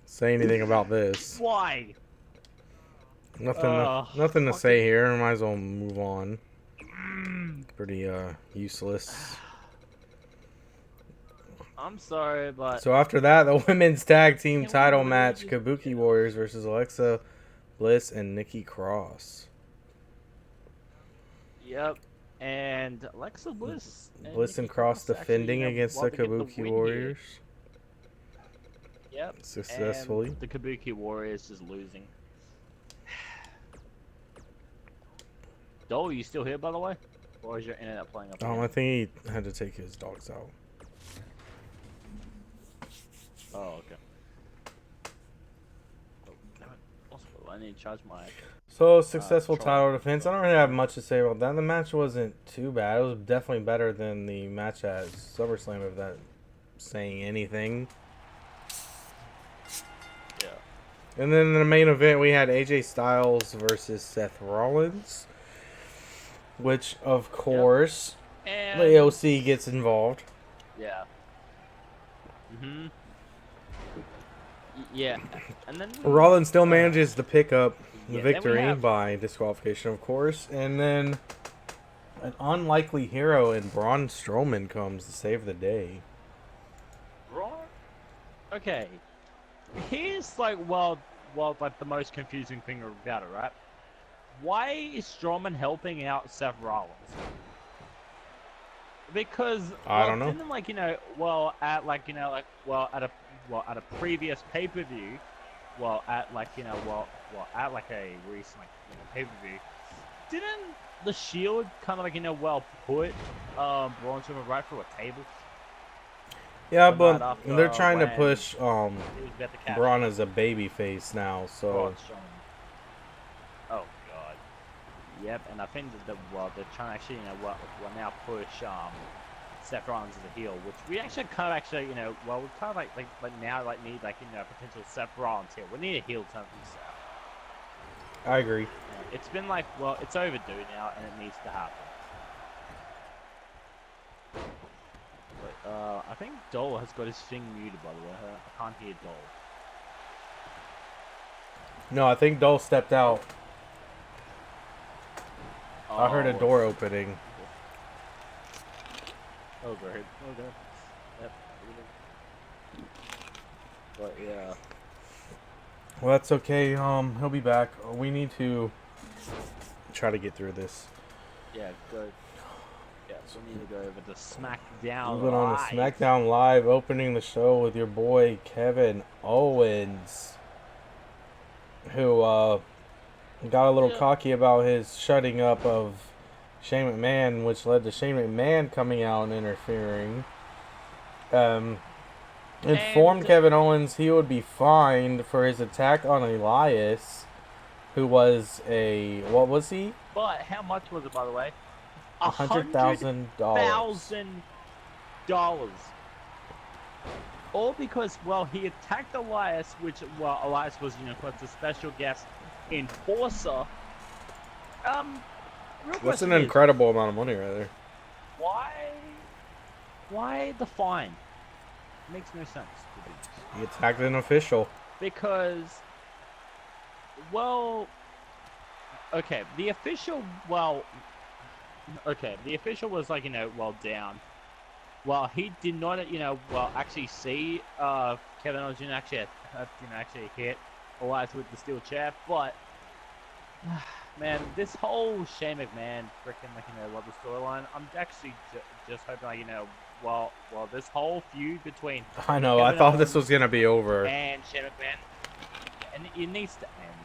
say anything about this. Why? Nothing to say here. Might as well move on. Pretty useless. I'm sorry, but So after that, the women's tag team Can we title really match: just- Kabuki Warriors versus Alexa Bliss and Nikki Cross. yep. And Alexa Bliss. Bliss and Nikki Cross actually, defending against the want to get Kabuki win here. Warriors Yep. successfully. And the Kabuki Warriors just losing. Dole, you still here, by the way? Or is your internet playing up? I again? think he had to take his dogs out. Oh, okay. Oh, damn it. Also, I need to charge my. So successful Troll. title defense. I don't really have much to say about that. The match wasn't too bad. It was definitely better than the match at SummerSlam, if that's saying anything. Yeah. And then in the main event, we had AJ Styles versus Seth Rollins, which of course And the AOC gets involved. yeah. Yeah. And then Rollins still manages to pick up the Yeah, then we victory have- by disqualification, of course. And then an unlikely hero in Braun Strowman comes to save the day. Braun. Okay. Here's like like the most confusing thing about it, right? Why is Strowman helping out Seth Rollins? Because I don't know. Didn't at a previous pay-per-view, at a recent pay-per-view, didn't the Shield kind of put Braun Strowman right through a table? Yeah, The but night after they're trying to when push He was about to catch Braun as a baby face now, so Braun Strowman. Oh god. Yep, and I think that they're trying to actually now push Seth Rollins as a heel, which we actually we kind of now need potential Seth Rollins heel. We need a heel turn from Seth. I agree. It's been it's overdue now, and it needs to happen. But I think Dole has got his thing muted, by the way. I can't hear Dole. No, I think Dole stepped out. I heard a Oh, door opening. Oh, great. Okay. Yep. But yeah. Well, that's okay. He'll be back. We need to try to get through this. Yeah, good. Yeah, so we need to go over to SmackDown. Moving on to Live. SmackDown Live, opening the show with your boy Kevin Owens, who got a little cocky about his shutting up of Shane McMahon, which led to Shane McMahon coming out and interfering. Informed Kevin Owens he would be fined for his attack on Elias, who was what was he? But how much was it, by the way? $100,000. All because, he attacked Elias, which, Elias was, of course, the special guest enforcer. That's an incredible amount of money right there. Why the fine? Makes no sense to do this. He attacked an official. Because, okay, the official was down. He did not, actually see Kevin Owens actually hit Elias with the steel chair, but man, this whole Shane McMahon freaking the storyline, I'm actually just hoping this whole feud between I know, Kevin I thought Owens this was going to be over. and Shane McMahon, and it needs to end.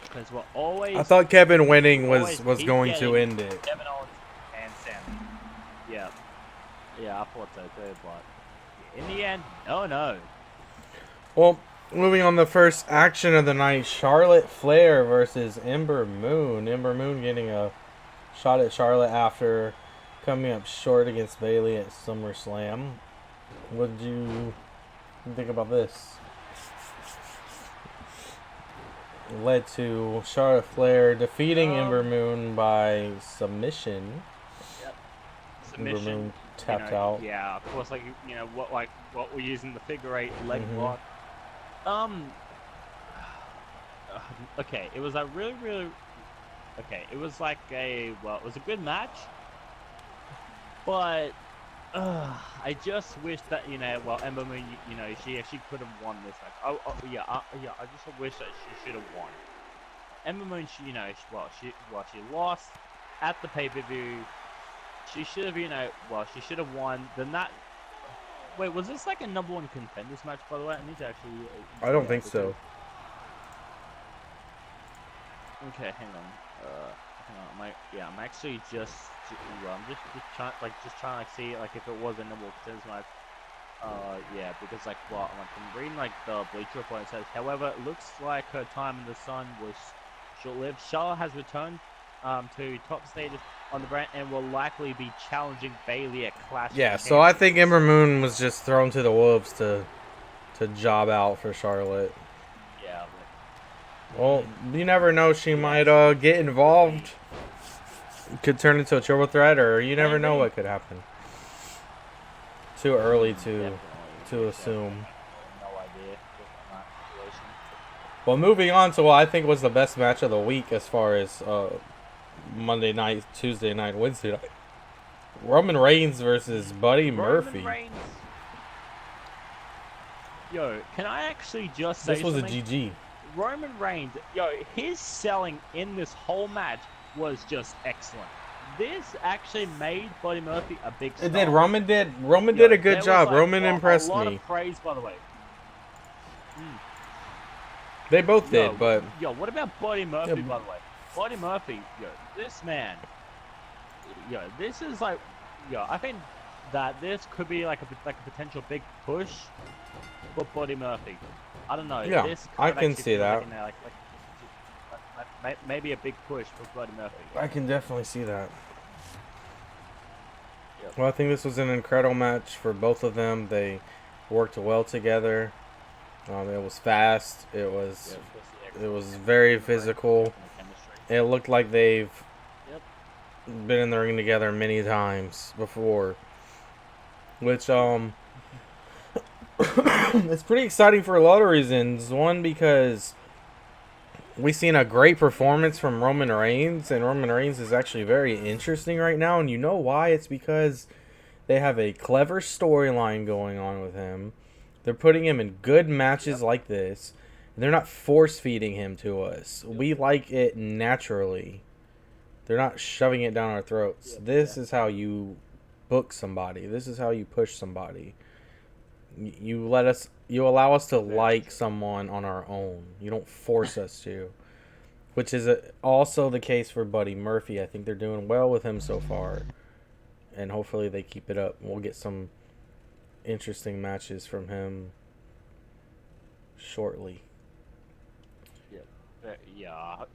Because we're always. I thought Kevin winning was keep going to getting end it. Kevin Owens and Sammy. Yeah. Yeah, I thought so too, but in the end, no. Well, Moving on, the first action of the night: Charlotte Flair versus Ember Moon. Ember Moon getting a shot at Charlotte after coming up short against Bayley at SummerSlam. What did you think about this? It led to Charlotte Flair defeating Ember Moon by submission. Yep. Ember Submission. Moon tapped out. Yeah, of course, what we're using the figure 8 leg Mhm. block. Okay, it was a really okay. It was like it was a good match, but I just wish that Ember Moon, she actually could have won this match. I just wish that she should have won. Ember Moon, she lost at the pay-per-view. She should have, she should have won. Then that. Wait, was this like a #1 contenders match, by the way? I need to actually. I don't think so. Okay, hang on. I'm actually just trying, to see if it was a #1 contenders match. Yeah, because I'm reading the Bleacher Report. It says, however, it looks like her time in the sun was short-lived. Charlotte has returned to top status on the brand and will likely be challenging Bayley at Clash. Yeah, so I think Ember Moon was just thrown to the wolves to job out for Charlotte. Yeah. Well, you never know. She might get involved. Could turn into a triple threat, or you never know what could happen. Too early to assume. No idea on that situation. Well, moving on to what I think was the best match of the week as far as Monday night, Tuesday night, Wednesday night. Roman Reigns versus Buddy Murphy. Reigns. Yo, can I actually just say This was something? a GG. Roman Reigns, his selling in this whole match was just excellent. This actually made Buddy Murphy a big star. It did. Roman did a good job. Roman impressed me. A lot me. of praise, by the way. They both did, but what about Buddy Murphy, by the way? Buddy Murphy, this man, this is I think that this could be like a potential big push for Buddy Murphy. I don't know. Yeah, this I can see that. Maybe a big push for Buddy Murphy. I can definitely see that. Yep. Well, I think this was an incredible match for both of them. They worked well together. It was fast. It was very physical. It looked like they've been in the ring together many times before, which it's pretty exciting for a lot of reasons. One, because we've seen a great performance from Roman Reigns, and Roman Reigns is actually very interesting right now, and you know why? It's because they have a clever storyline going on with him. They're putting him in good matches like this. They're not force-feeding him to us. We like it naturally. They're not shoving it down our throats. This is how you book somebody. This is how you push somebody. You allow us to like someone on our own. You don't force us to. Which is also the case for Buddy Murphy. I think they're doing well with him so far. And hopefully they keep it up. We'll get some interesting matches from him shortly. I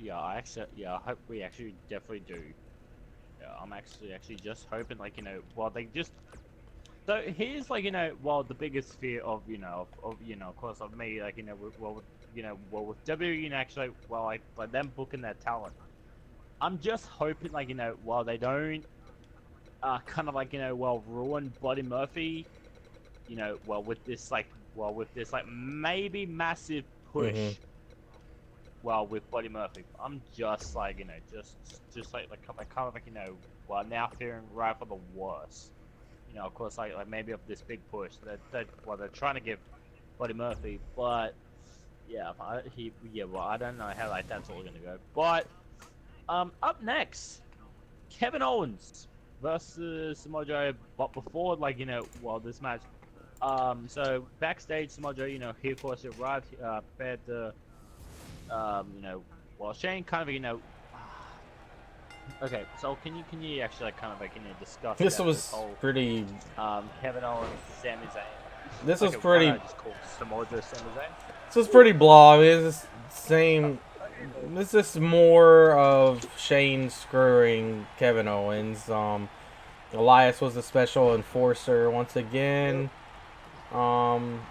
hope we actually definitely do. Yeah, I'm actually just hoping, they just. So here's the biggest fear of of course of me, with WWE actually, them booking their talent. I'm just hoping they don't ruin Buddy Murphy, with this maybe massive push. Mm-hmm. With Buddy Murphy, I'm just now fearing right for the worst. Of course, maybe of this big push that they're trying to give Buddy Murphy, but I don't know how that's all gonna go. But up next, Kevin Owens versus Samoa Joe. But before this match, so backstage, Samoa Joe, he of course arrived, prepared to. Shane kind of, okay, so can you actually discuss this was whole, pretty Kevin Owens, Sami Zayn? This was Okay, why pretty. not just call Samoa Joe Sami Zayn? This was pretty blah. I mean, it's the same. This is more of Shane screwing Kevin Owens. Elias was the special enforcer once again. Um,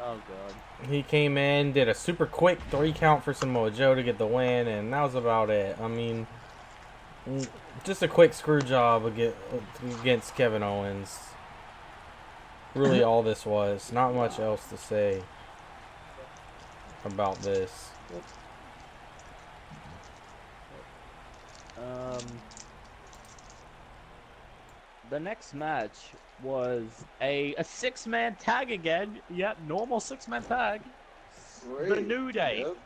Oh god. he came in, did a super quick 3 count for Samoa Joe to get the win, and that was about it. I mean, just a quick screw job against Kevin Owens. Really, all this was. Not much else to say about this. The next match was a 6-man tag again. Yep, normal 6-man tag. Great. The New Day Yep.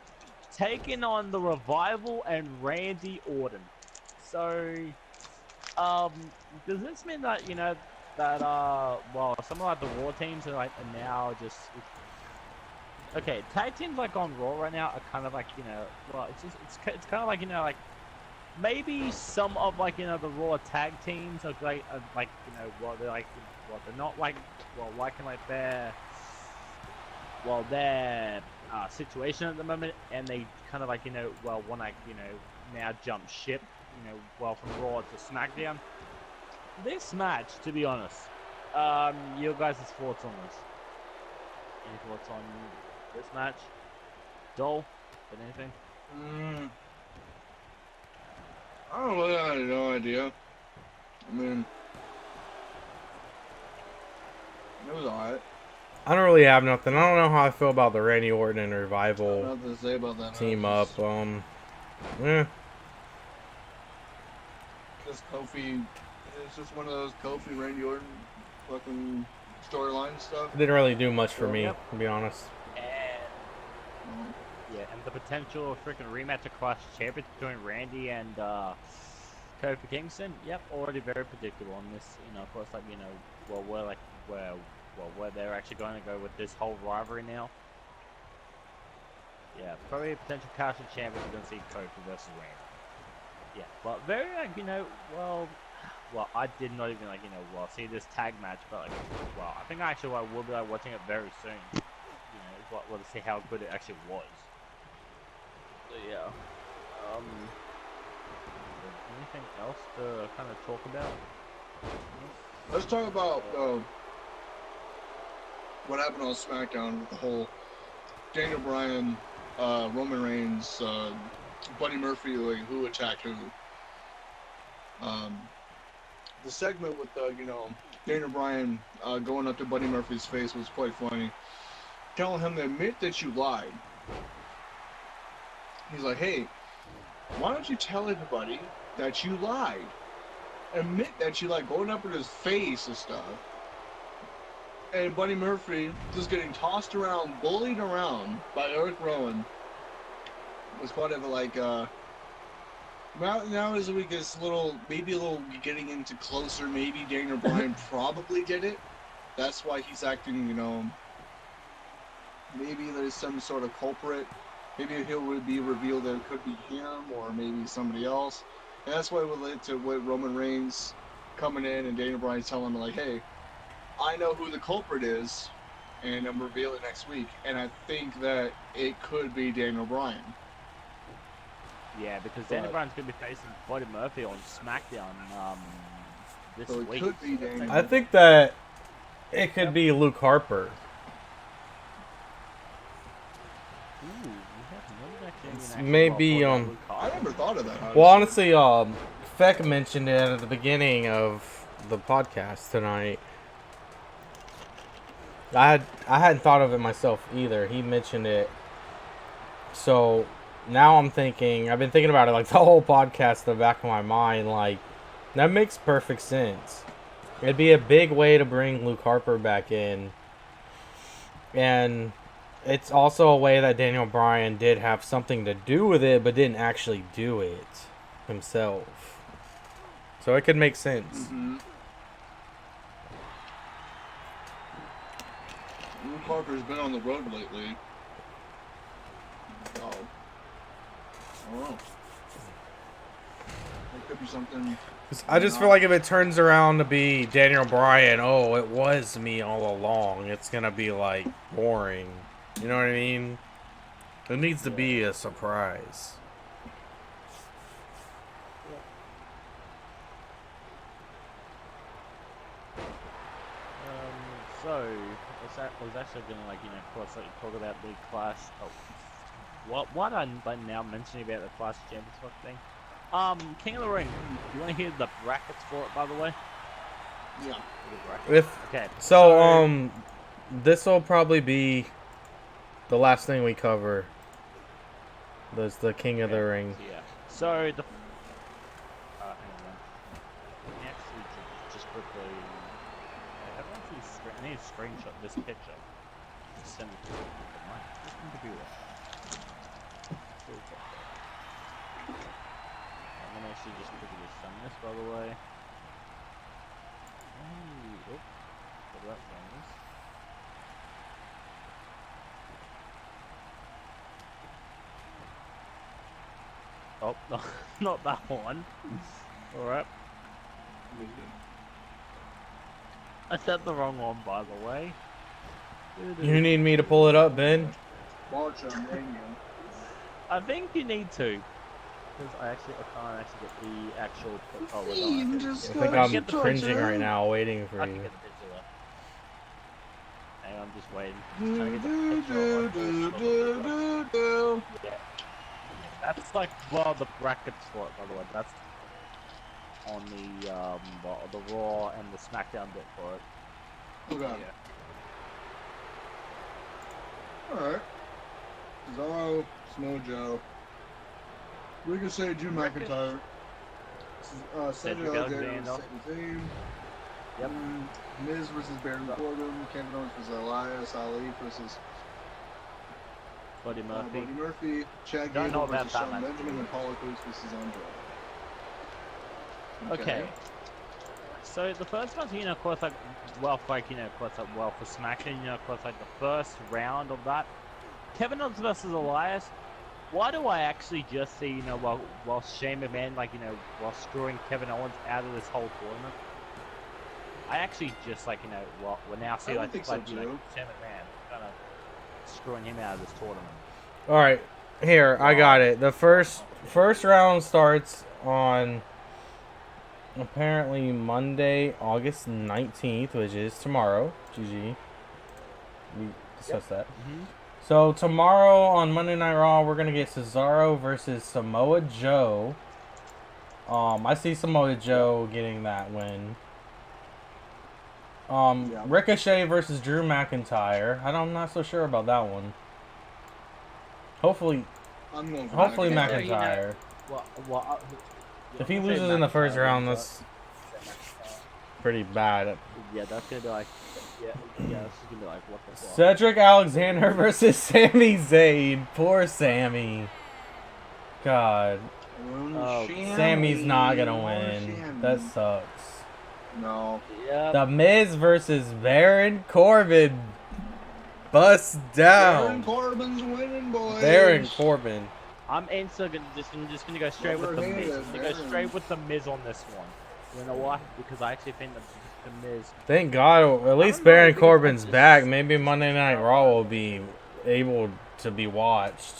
taking on the Revival and Randy Orton. So, does this mean that well, some of like the Raw teams are now just okay? Tag teams like on Raw right now are kind of like well, it's kind of like like maybe some of like the Raw tag teams are great, well they're like they're not like liking like their situation at the moment, and they kind of like want to now jump ship from Raw to SmackDown. This match, to be honest, your guys' thoughts on this? Any thoughts on this match? Dole, got anything? I don't really have no idea. I mean, it was alright. I don't really have nothing. I don't know how I feel about the Randy Orton and Revival Nothing to say about that. team up. Yeah. Just Kofi. It's just one of those Kofi Randy Orton fucking storyline stuff. Didn't really do much for me, Yep. to be honest. And yeah, and the potential freaking rematch across champions between Randy and Kofi Kingston. Yep, already very predictable on this. Of course, where they're actually going to go with this whole rivalry now. Yeah, probably a potential clash of champions. We're going to see Kofi versus Randy. Yeah, but very well, I did not even see this tag match, but I think actually I will be watching it very soon. To see how good it actually was. So yeah. Anything else to kind of talk about? Let's talk about what happened on SmackDown with the whole Daniel Bryan, Roman Reigns, Buddy Murphy, who attacked who. The segment with Daniel Bryan going up to Buddy Murphy's face was quite funny, telling him to admit that you lied. He's like, hey, why don't you tell everybody that you lied? Admit that you lied, going up in his face and stuff. And Buddy Murphy just getting tossed around, bullied around by Eric Rowan was part of now as we get maybe a little getting into closer, maybe Daniel Bryan probably did it. That's why he's acting, maybe there's some sort of culprit. Maybe he'll be revealed that it could be him or maybe somebody else. And that's why it would lead to what Roman Reigns coming in and Daniel Bryan telling him hey, I know who the culprit is, and I'm revealing next week. And I think that it could be Daniel Bryan. Yeah, because Daniel Bryan's going to be facing Buddy Murphy on SmackDown this So it week. could be Daniel. I think that it could be Luke Harper. Ooh, Maybe, I never thought of that. Honestly. Well, honestly, Feck mentioned it at the beginning of the podcast tonight. I hadn't thought of it myself either. He mentioned it. So now I've been thinking about it the whole podcast in the back of my mind. That makes perfect sense. It'd be a big way to bring Luke Harper back in. And it's also a way that Daniel Bryan did have something to do with it, but didn't actually do it himself. So it could make sense. Mm-hmm. Luke Harper's been on the road lately. Oh. I don't know. It could be something I just feel like if it turns around to be Daniel Bryan, oh, it was me all along, it's gonna be like boring. You know what I mean? It needs to be a surprise. So I was actually gonna of course talk about the class. Oh, what I'm now mentioning about the class championship thing. King of the Ring. Do you want to hear the brackets for it, by the way? Yeah. Okay. So this will probably be the last thing we cover. There's the King of the Ring. So the. Hang on. Let me actually just quickly. I need to screenshot this picture. Just send it to my computer. I'm gonna actually just quickly send this, by the way. Oh, what about this? Oh, no, not that one. Alright. I said the wrong one, by the way. You need me to pull it up, Ben? I think you need to. Because I can't actually get the actual. Oh, I think I'm cringing right now, waiting for I can you. get the picture up. Hang on, I'm just waiting. Just trying to get the picture up. Yeah. That's like the brackets for it, by the way. That's on the Raw and the SmackDown bit for it. Okay. Yeah. Alright. Cesaro, Samoa Joe. Ricochet, Drew McIntyre. Cedric Alexander, Sami Zayn. Yep. Miz versus Baron Corbin. Kevin Owens versus Elias. Ali versus Buddy Murphy. Buddy Murphy. Chad Don't know Gable about versus that Shawn match. Benjamin. And Apollo Crews versus Andre. Okay. So the first one's, of course, of course, for SmackDown, of course, the first round of that. Kevin Owens versus Elias. Why do I actually just see, while Shane McMahon, while screwing Kevin Owens out of this whole tournament? I actually just, we now see, I don't think so, Shane McMahon kind of screwing him out of this tournament. Alright, here, I got it. The first round starts on apparently Monday, August 19th, which is tomorrow. GG. We discussed that. Mm-hmm. So tomorrow on Monday Night Raw, we're gonna get Cesaro versus Samoa Joe. I see Samoa Joe getting that win. Ricochet versus Drew McIntyre. I'm not so sure about that one. Hopefully McIntyre. If he loses in the first round, that's pretty bad. Yeah, that's gonna be like. Yeah, this is gonna be like, what the fuck? Cedric Alexander versus Sami Zayn. Poor Sammy. God. Sammy's not gonna win. That sucks. No. Yeah. The Miz versus Baron Corbin. Bust down. Baron Corbin's winning, boys. Baron Corbin. I'm just gonna go straight with the Miz. I'm gonna go straight with the Miz on this one. You know why? Because I actually think the Miz. Thank God, at least Baron Corbin's back. Maybe Monday Night Raw will be able to be watched.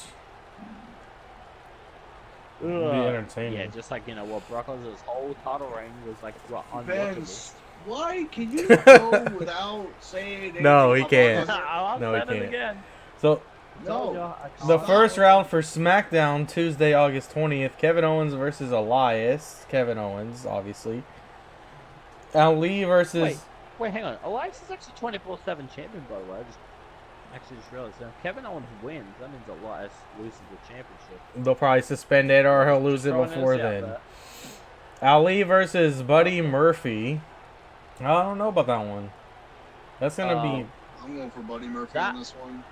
It'll be entertaining. Yeah, just like Brock Lesnar's whole title reign was unwatchable. Why can you go without saying anything? No, he can't. I'll No, he say it can't. again. So No. the first round for SmackDown, Tuesday, August 20th, Kevin Owens versus Elias. Kevin Owens, obviously. Ali versus... Wait, hang on. Elias is actually 24/7 champion, by the way. I just realized that. Kevin Owens wins. That means Elias loses the championship. They'll probably suspend it or he'll lose it before then. Ali versus Buddy Murphy. I don't know about that one. That's going to be... I'm going for Buddy Murphy on this one.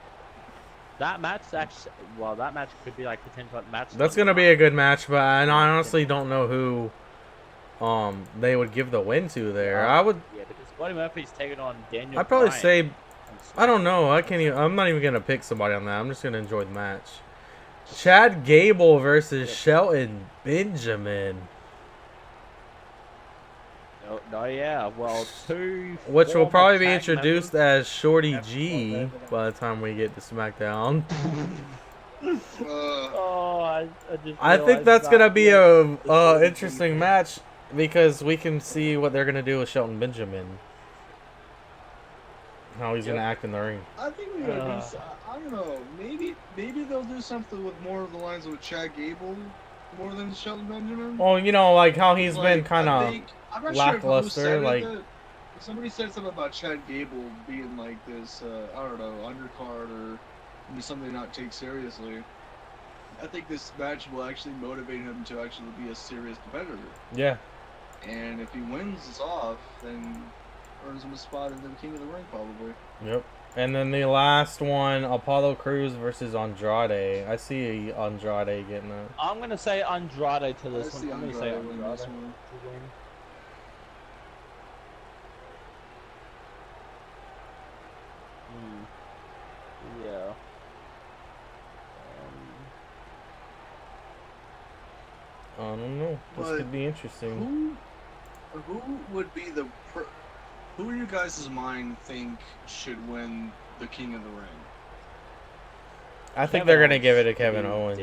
That match actually, that match could be like potential match. That's gonna be a good match, but I honestly don't know who they would give the win to there. I would. Yeah, because Buddy Murphy's taking on Daniel. I'd probably say, I don't know. I can't even. I'm not even gonna pick somebody on that. I'm just gonna enjoy the match. Chad Gable versus Shelton Benjamin. Oh yeah, well, two. Which will former probably be tag introduced members as Shorty have G gone over them. by the time we get to SmackDown. Oh, I just I think realized that's that. gonna be a Shorty G interesting thing. match because we can see what they're gonna do with Shelton Benjamin. How he's gonna act in the ring. I think we gotta do. I don't know. Maybe they'll do something with more of the lines with Chad Gable, more than Shelton Benjamin. Well, you know, like how he's been kind I of think, I'm not lackluster. Sure who said like, it, somebody said something about Chad Gable being like this. I don't know, undercard or something not take seriously. I think this match will actually motivate him to actually be a serious competitor. yeah. And if he wins this off, then earns him a spot in the King of the Ring, probably. Yep. And then the last one, Apollo Crews versus Andrade. I see Andrade getting that. I'm gonna say Andrade to this I one. see I'm gonna say Andrade win Andrade this to one. win. Yeah. I don't know. This But could be interesting. Who would be the who in your guys' mind think should win the King of the Ring? I think Kevin they're gonna Owens. give it to Kevin Yeah. Owens.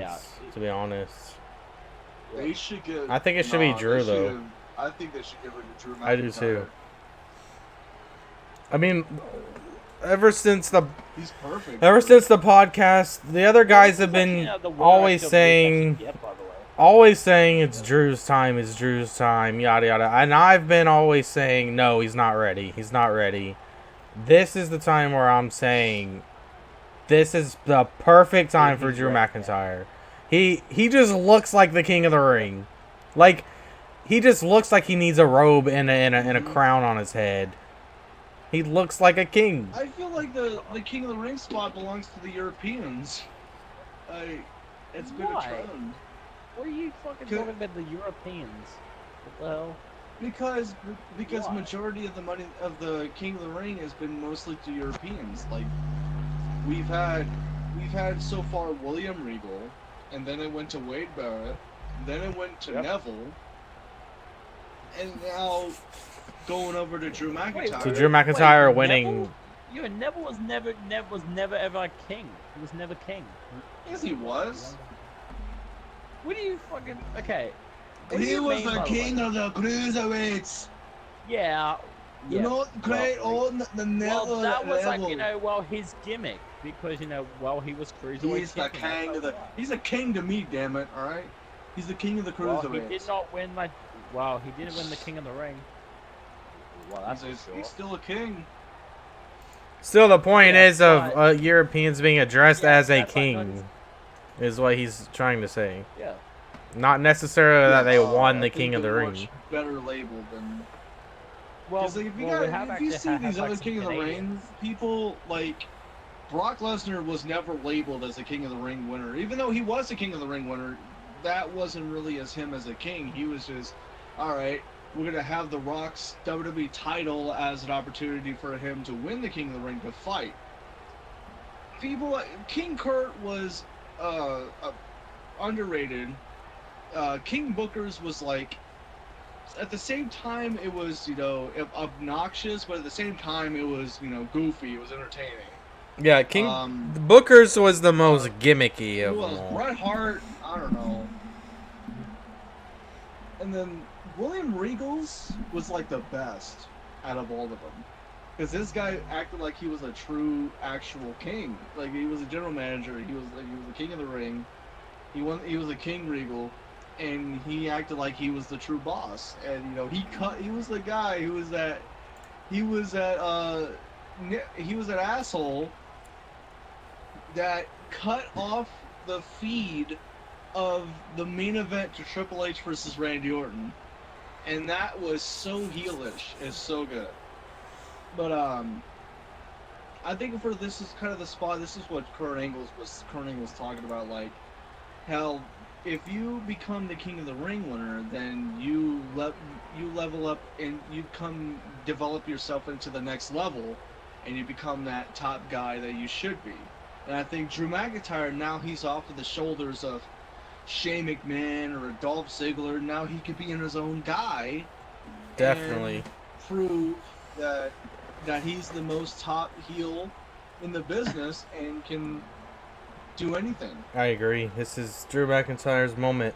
To be honest, They should give. I think it should be Drew though. I think they should give it to Drew McIntyre. I do too. I mean, ever since the He's perfect. Ever since the podcast, the other guys have been always saying it's Drew's time, yada yada. And I've been always saying, no, he's not ready. He's not ready. This is the time where I'm saying this is the perfect time for Drew McIntyre. He just looks like the king of the ring. Like, he just looks like he needs a robe and a crown on his head. He looks like a king. I feel like the King of the Ring spot belongs to the Europeans. It's been a trend. What are you fucking talking about the Europeans? What the hell? Because Why? majority of the money of the King of the Ring has been mostly to Europeans. Like we've had so far William Regal, and then it went to Wade Barrett, then it went to Neville, and now going over to Drew McIntyre. So Drew McIntyre winning. Neville was never ever a king. He was never king. Yes, he was. What do you fucking okay? He was the king of the cruiserweights. Yeah. You know, great old the Neville. Well, that was like level. his gimmick because he was cruiserweight. He's the king of the. He's a king to me, damn it! All right. He's the king of the cruiserweights. Well, he did not win like. Well, he didn't win the King of the Ring. Well, that's he's still a king. Still, the point is of Europeans being addressed as a king, is what he's trying to say. Yeah. Not necessarily that they won the King of the Ring. Much better labeled than. Well, like, if you see these other King of the Ring people, like Brock Lesnar was never labeled as a King of the Ring winner, even though he was a King of the Ring winner. That wasn't really as him as a king. He was just, all right, we're gonna have the Rock's WWE title as an opportunity for him to win the King of the Ring to fight. People, King Kurt was underrated. King Booker's was like, at the same time it was, obnoxious, but at the same time it was, goofy. It was entertaining. Yeah, King Booker's was the most gimmicky of them all. all. Bret Hart, I don't know. And then William Regal's was like the best out of all of them. Because this guy acted like he was a true, actual king. Like, he was a general manager. He was the king of the ring. He was a King Regal. And he acted like he was the true boss. And, he was the guy who was that... He was that asshole that cut off the feed of the main event to Triple H versus Randy Orton, and that was so heelish. It's so good. But I think for this is kind of the spot. This is what Kurt Angle was talking about. Like, hell, if you become the King of the Ring winner, then you level up and you develop yourself into the next level, and you become that top guy that you should be. And I think Drew McIntyre, now he's off of the shoulders of Shane McMahon or Dolph Ziggler. Now he could be in his own guy Definitely. and prove that he's the most top heel in the business and can do anything. I agree. This is Drew McIntyre's moment.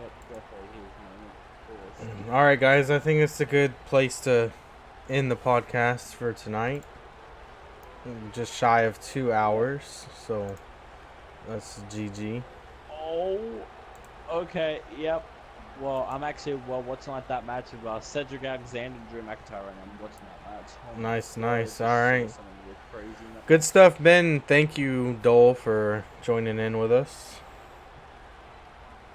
Yep, definitely his moment. Of course. All right, guys. I think it's a good place to end the podcast for tonight. Just shy of 2 hours, so that's GG. Oh, okay, yep. Well, I'm actually watching like that match of Cedric Alexander and Drew McIntyre, and I'm watching that match. Oh my Nice, God, nice. this All right. is something really crazy in that Good match. stuff, Ben. Thank you, Dole, for joining in with us.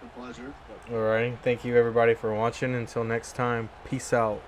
A pleasure. All right. Thank you, everybody, for watching. Until next time, peace out.